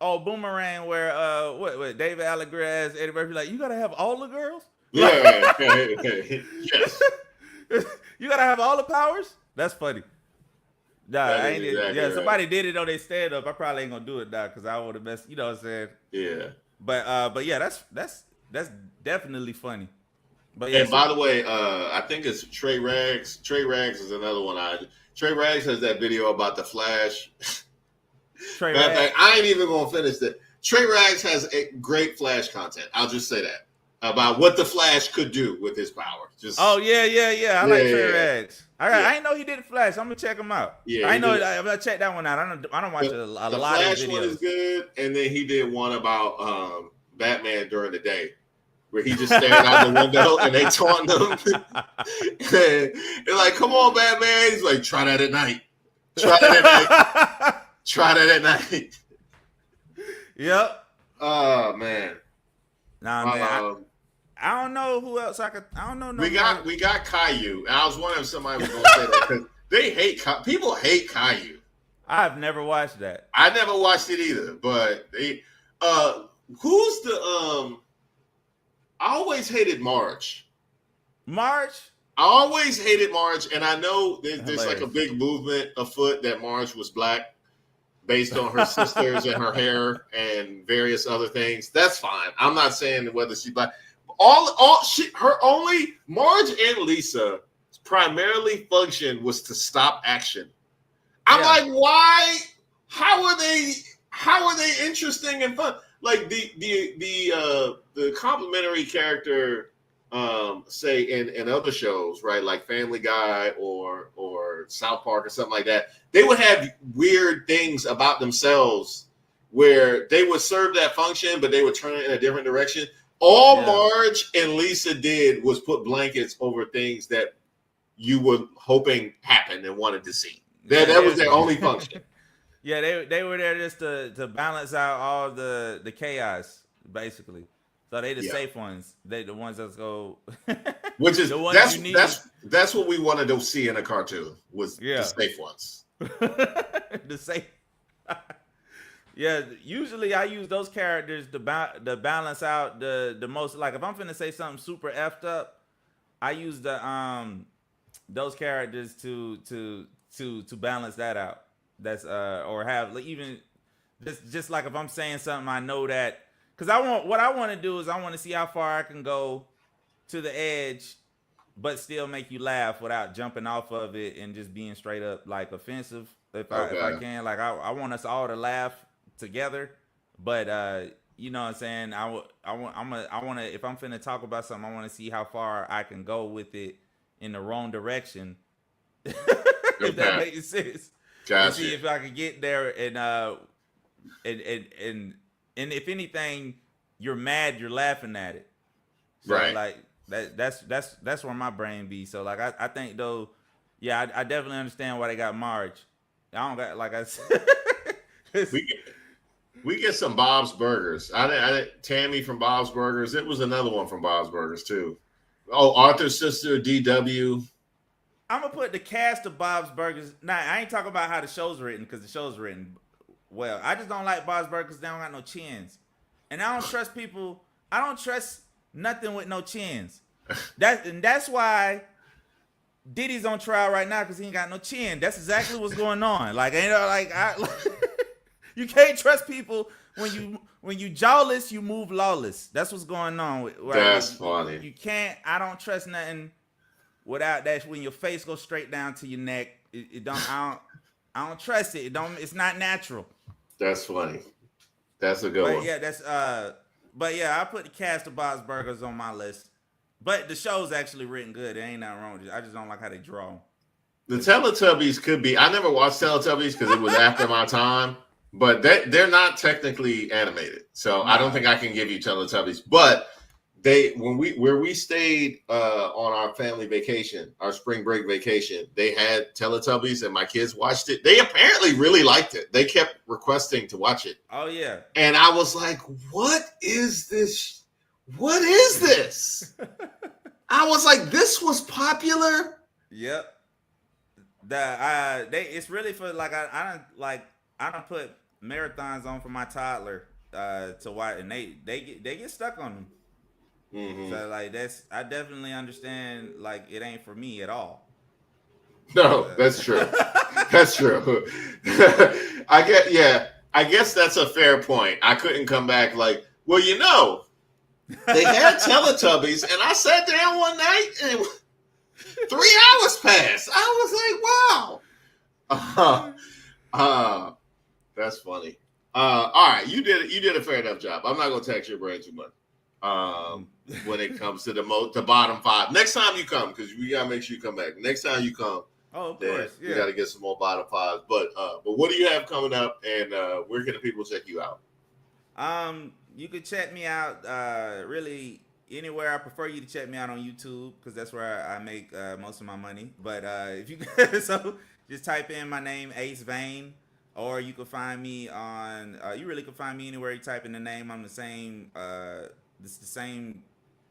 Boomerang where what David Allegre as Eddie Murphy like you gotta have all the girls? Yeah, yes. You gotta have all the powers? That's funny. Nah, I ain't exactly right. Somebody did it on their stand up. I probably ain't gonna do it now because I would have messed, you know what I'm saying? Yeah. But yeah, that's definitely funny. But yeah, and by the way, I think it's Trey Rags. Trey Rags is another one. Trey Rags has that video about the Flash. Trey Rags. I ain't even gonna finish that. Trey Rags has a great Flash content. I'll just say that about what the Flash could do with his power. Just Oh yeah. I like Trey Rags. I didn't know he did Flash. I'm gonna check him out. Yeah, I know. I'm gonna check that one out. I don't watch a lot of Flash his videos. one is good, and then he did one about Batman during the day, where he just stared out the window and they taunt him. They're like, "Come on, Batman!" He's like, "Try that at night. Try that at night. Try that at night." Yep. Oh man. Nah, man. I don't know who else I don't know. We got Caillou. And I was wondering if somebody was gonna say that because they hate people hate Caillou. I've never watched that. I never watched it either, but they who's the I always hated Marge. Marge? I always hated Marge, and I know there's like a big movement afoot that Marge was black based on her sisters and her hair and various other things. That's fine. I'm not saying whether she's black. Marge and Lisa's primarily function was to stop action. I'm like, why? How are they interesting and fun? Like the complimentary character, say in other shows, right? Like Family Guy or South Park or something like that. They would have weird things about themselves where they would serve that function, but they would turn it in a different direction. All Marge and Lisa did was put blankets over things that you were hoping happened and wanted to see. That was their only function. Yeah, they were there just to balance out all the chaos, basically. So they the safe ones. They the ones that go. Which is that's what we wanted to see in a cartoon was the safe ones. The safe. Yeah, usually I use those characters to balance out the most. Like if I'm finna say something super effed up, I use those characters to balance that out. That's or have even just like if I'm saying something, I know that because what I want to do is I want to see how far I can go to the edge, but still make you laugh without jumping off of it and just being straight up like offensive. If I can, like I want us all to laugh together, but you know what I'm saying. I want to if I'm finna talk about something, I want to see how far I can go with it in the wrong direction. If that makes sense. Gotcha. See if I can get there and if anything, you're mad, you're laughing at it. So right. Like that's where my brain be. So like I think though, yeah, I definitely understand why they got Marge. I don't got like I said. We get some Bob's Burgers. I Tammy from Bob's Burgers. It was another one from Bob's Burgers too. Oh, Arthur's sister, DW. I'm gonna put the cast of Bob's Burgers. Now I ain't talking about how the show's written because the show's written well. I just don't like Bob's Burgers. They don't got no chins, and I don't trust people. I don't trust nothing with no chins. That's why Diddy's on trial right now because he ain't got no chin. That's exactly what's going on. Like you can't trust people when you jawless, you move lawless. That's what's going on. Right? That's funny. You can't. I don't trust nothing without that. When your face goes straight down to your neck, it don't. I don't trust it. It don't. It's not natural. That's funny. That's a good one. Yeah, that's But yeah, I put the cast of Bob's Burgers on my list. But the show's actually written good. There ain't nothing wrong with it. I just don't like how they draw. The Teletubbies could be. I never watched Teletubbies because it was after my time. But they're not technically animated, so I don't think I can give you Teletubbies. But where we stayed on our family vacation, our spring break vacation, they had Teletubbies, and my kids watched it. They apparently really liked it. They kept requesting to watch it. Oh yeah, and I was like, "What is this? What is this?" I was like, "This was popular." Yep. It's really for like I don't put marathons on for my toddler to watch, and they get stuck on them. Mm-hmm. So like I definitely understand like it ain't for me at all. No, that's true. That's true. I guess that's a fair point. I couldn't come back like, well, they had Teletubbies, and I sat down one night and 3 hours passed. I was like, wow. That's funny. All right, you did a fair enough job. I'm not gonna tax your brain too much. When it comes to the bottom 5. Next time you come, because we gotta make sure you come back. Next time you come, of then course, yeah. we gotta get some more bottom 5s. But what do you have coming up, and where can the people check you out? You could check me out really anywhere. I prefer you to check me out on YouTube because that's where I make most of my money. But if you so just type in my name, Ace Vane, or you can find me on. You really can find me anywhere you type in the name. I'm the same. It's the same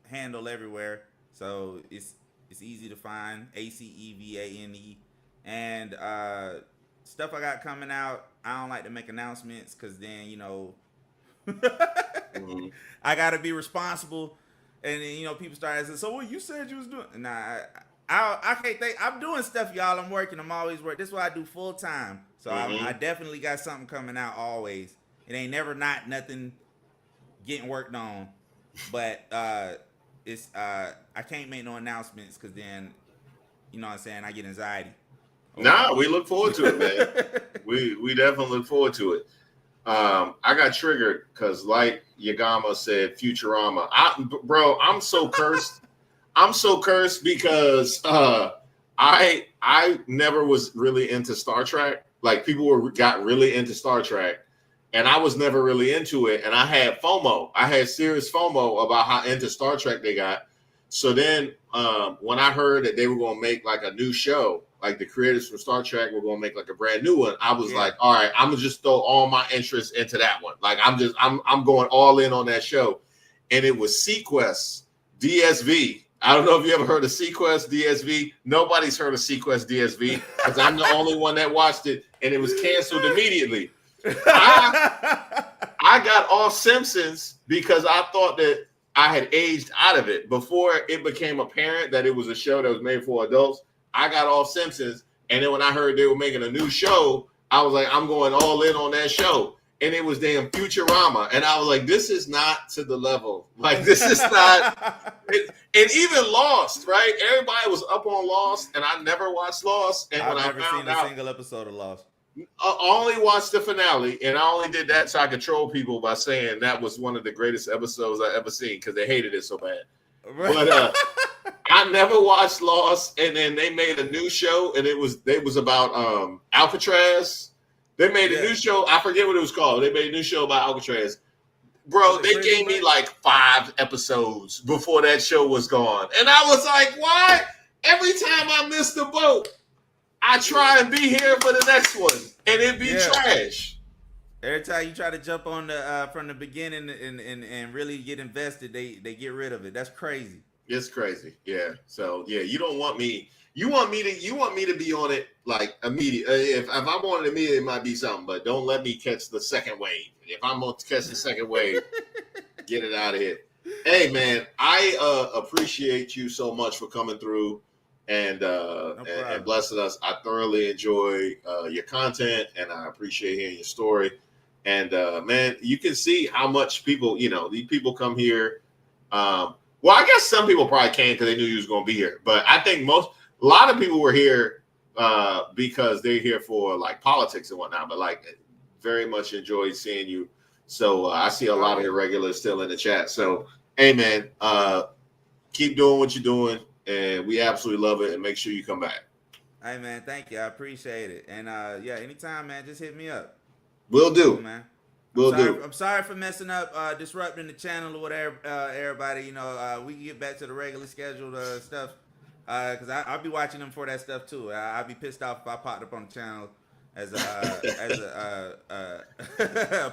handle everywhere, so it's easy to find. ACEVANE, and stuff I got coming out. I don't like to make announcements because then Mm-hmm. I gotta be responsible, and then, people start asking, "So what you said you was doing?" Nah, I can't think. I'm doing stuff, y'all. I'm working. I'm always working. This is what I do full time. So I definitely got something coming out always. It ain't never not nothing getting worked on, but it's I can't make no announcements because then you know what I'm saying, I get anxiety. Nah, we look forward to it, man. we definitely look forward to it. I got triggered because, like Yagama said, Futurama. Bro, I'm so cursed. I'm so cursed because I never was really into Star Trek. Like people got really into Star Trek, and I was never really into it. And I had FOMO. I had serious FOMO about how into Star Trek they got. So then when I heard that they were going to make like a new show, like the creators from Star Trek were going to make like a brand new one, I was like, all right, I'm gonna just throw all my interest into that one. Like I'm going all in on that show. And it was Sequest DSV. I don't know if you ever heard of Sequest DSV. Nobody's heard of Sequest DSV because I'm the only one that watched it, and it was canceled immediately. I got off Simpsons because I thought that I had aged out of it before it became apparent that it was a show that was made for adults. I got off Simpsons, and then when I heard they were making a new show, I was like, I'm going all in on that show. And it was damn Futurama, and I was like, this is not to the level. Like, this is not. And even Lost, right? Everybody was up on Lost, and I never watched Lost. And when I found seen a single episode of Lost. I only watched the finale, and I only did that so I could troll people by saying that was one of the greatest episodes I ever seen because they hated it so bad. But I never watched Lost, and then they made a new show, and it was about Alcatraz. They made a new show. I forget what it was called. They made a new show about Alcatraz. Bro, they gave me like 5 episodes before that show was gone. And I was like, why? Every time I miss the boat, I try and be here for the next one. And it'd be trash. Every time you try to jump on the from the beginning and really get invested, they get rid of it. That's crazy. It's crazy. Yeah. So yeah, you don't want me. You want me to be on it like immediate. If I'm on it immediately, it might be something, but don't let me catch the second wave. If I'm going to catch the second wave, get it out of here. Hey man, I appreciate you so much for coming through and blessing us. I thoroughly enjoy your content, and I appreciate hearing your story. And man, you can see how much people, these people come here. Well, I guess some people probably came because they knew you was going to be here, but I think a lot of people were here because they're here for like politics and whatnot, but like very much enjoyed seeing you. So I see a lot of your regulars still in the chat. So, hey man, keep doing what you're doing, and we absolutely love it, and make sure you come back. Hey man, thank you. I appreciate it. And anytime, man, just hit me up. Will do. Cool, man. do. I'm sorry for messing up, disrupting the channel or whatever, everybody. We can get back to the regular scheduled stuff. Because I'll be watching them for that stuff too. I'll be pissed off if I popped up on the channel as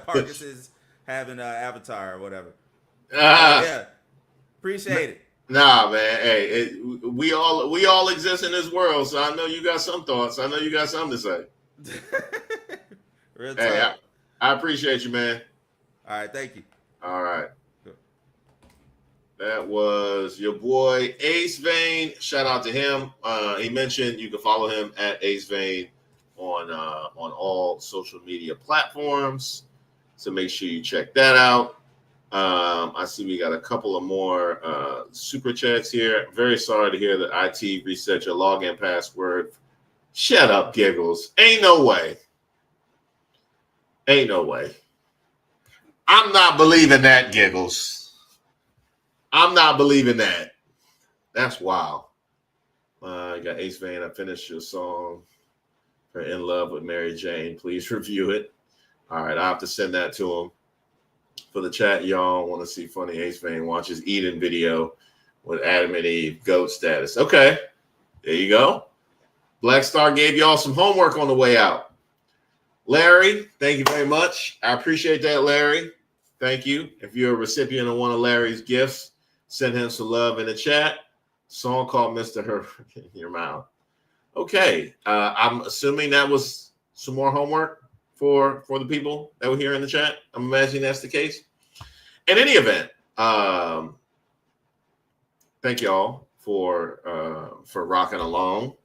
Parkus is having an avatar or whatever. Yeah, appreciate it. Nah, man. Hey, we all exist in this world, so I know you got some thoughts. I know you got something to say. Real talk. Hey, I appreciate you, man. All right, thank you. All right. That was your boy Ace Vane. Shout out to him. He mentioned you can follow him at Ace Vane on all social media platforms. So make sure you check that out. I see we got a couple of more super chats here. Very sorry to hear that IT reset your login password. Shut up, Giggles. Ain't no way. Ain't no way. I'm not believing that, Giggles. I'm not believing that. That's wild. I got Ace Vane. I finished your song for In Love with Mary Jane. Please review it. All right, I have to send that to him. For the chat, y'all want to see funny Ace Vane watches Eden video with Adam and Eve goat status. Okay, there you go. Black Star gave y'all some homework on the way out. Larry, thank you very much. I appreciate that, Larry. Thank you. If you're a recipient of one of Larry's gifts, send him some love in the chat. Song called Mr. Her in your mouth. Okay. I'm assuming that was some more homework for the people that were here in the chat. I'm imagining that's the case. In any event, thank y'all for rocking along.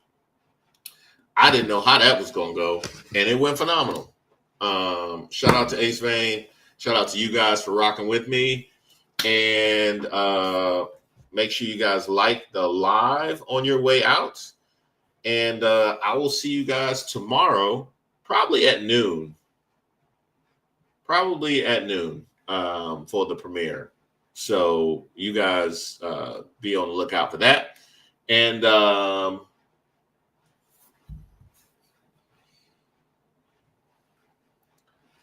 I didn't know how that was going to go, and it went phenomenal. Shout out to Ace Vane. Shout out to you guys for rocking with me. And make sure you guys like the live on your way out. And I will see you guys tomorrow, probably at noon. For the premiere. So you guys be on the lookout for that. And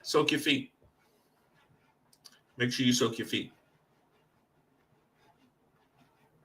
soak your feet. Make sure you soak your feet.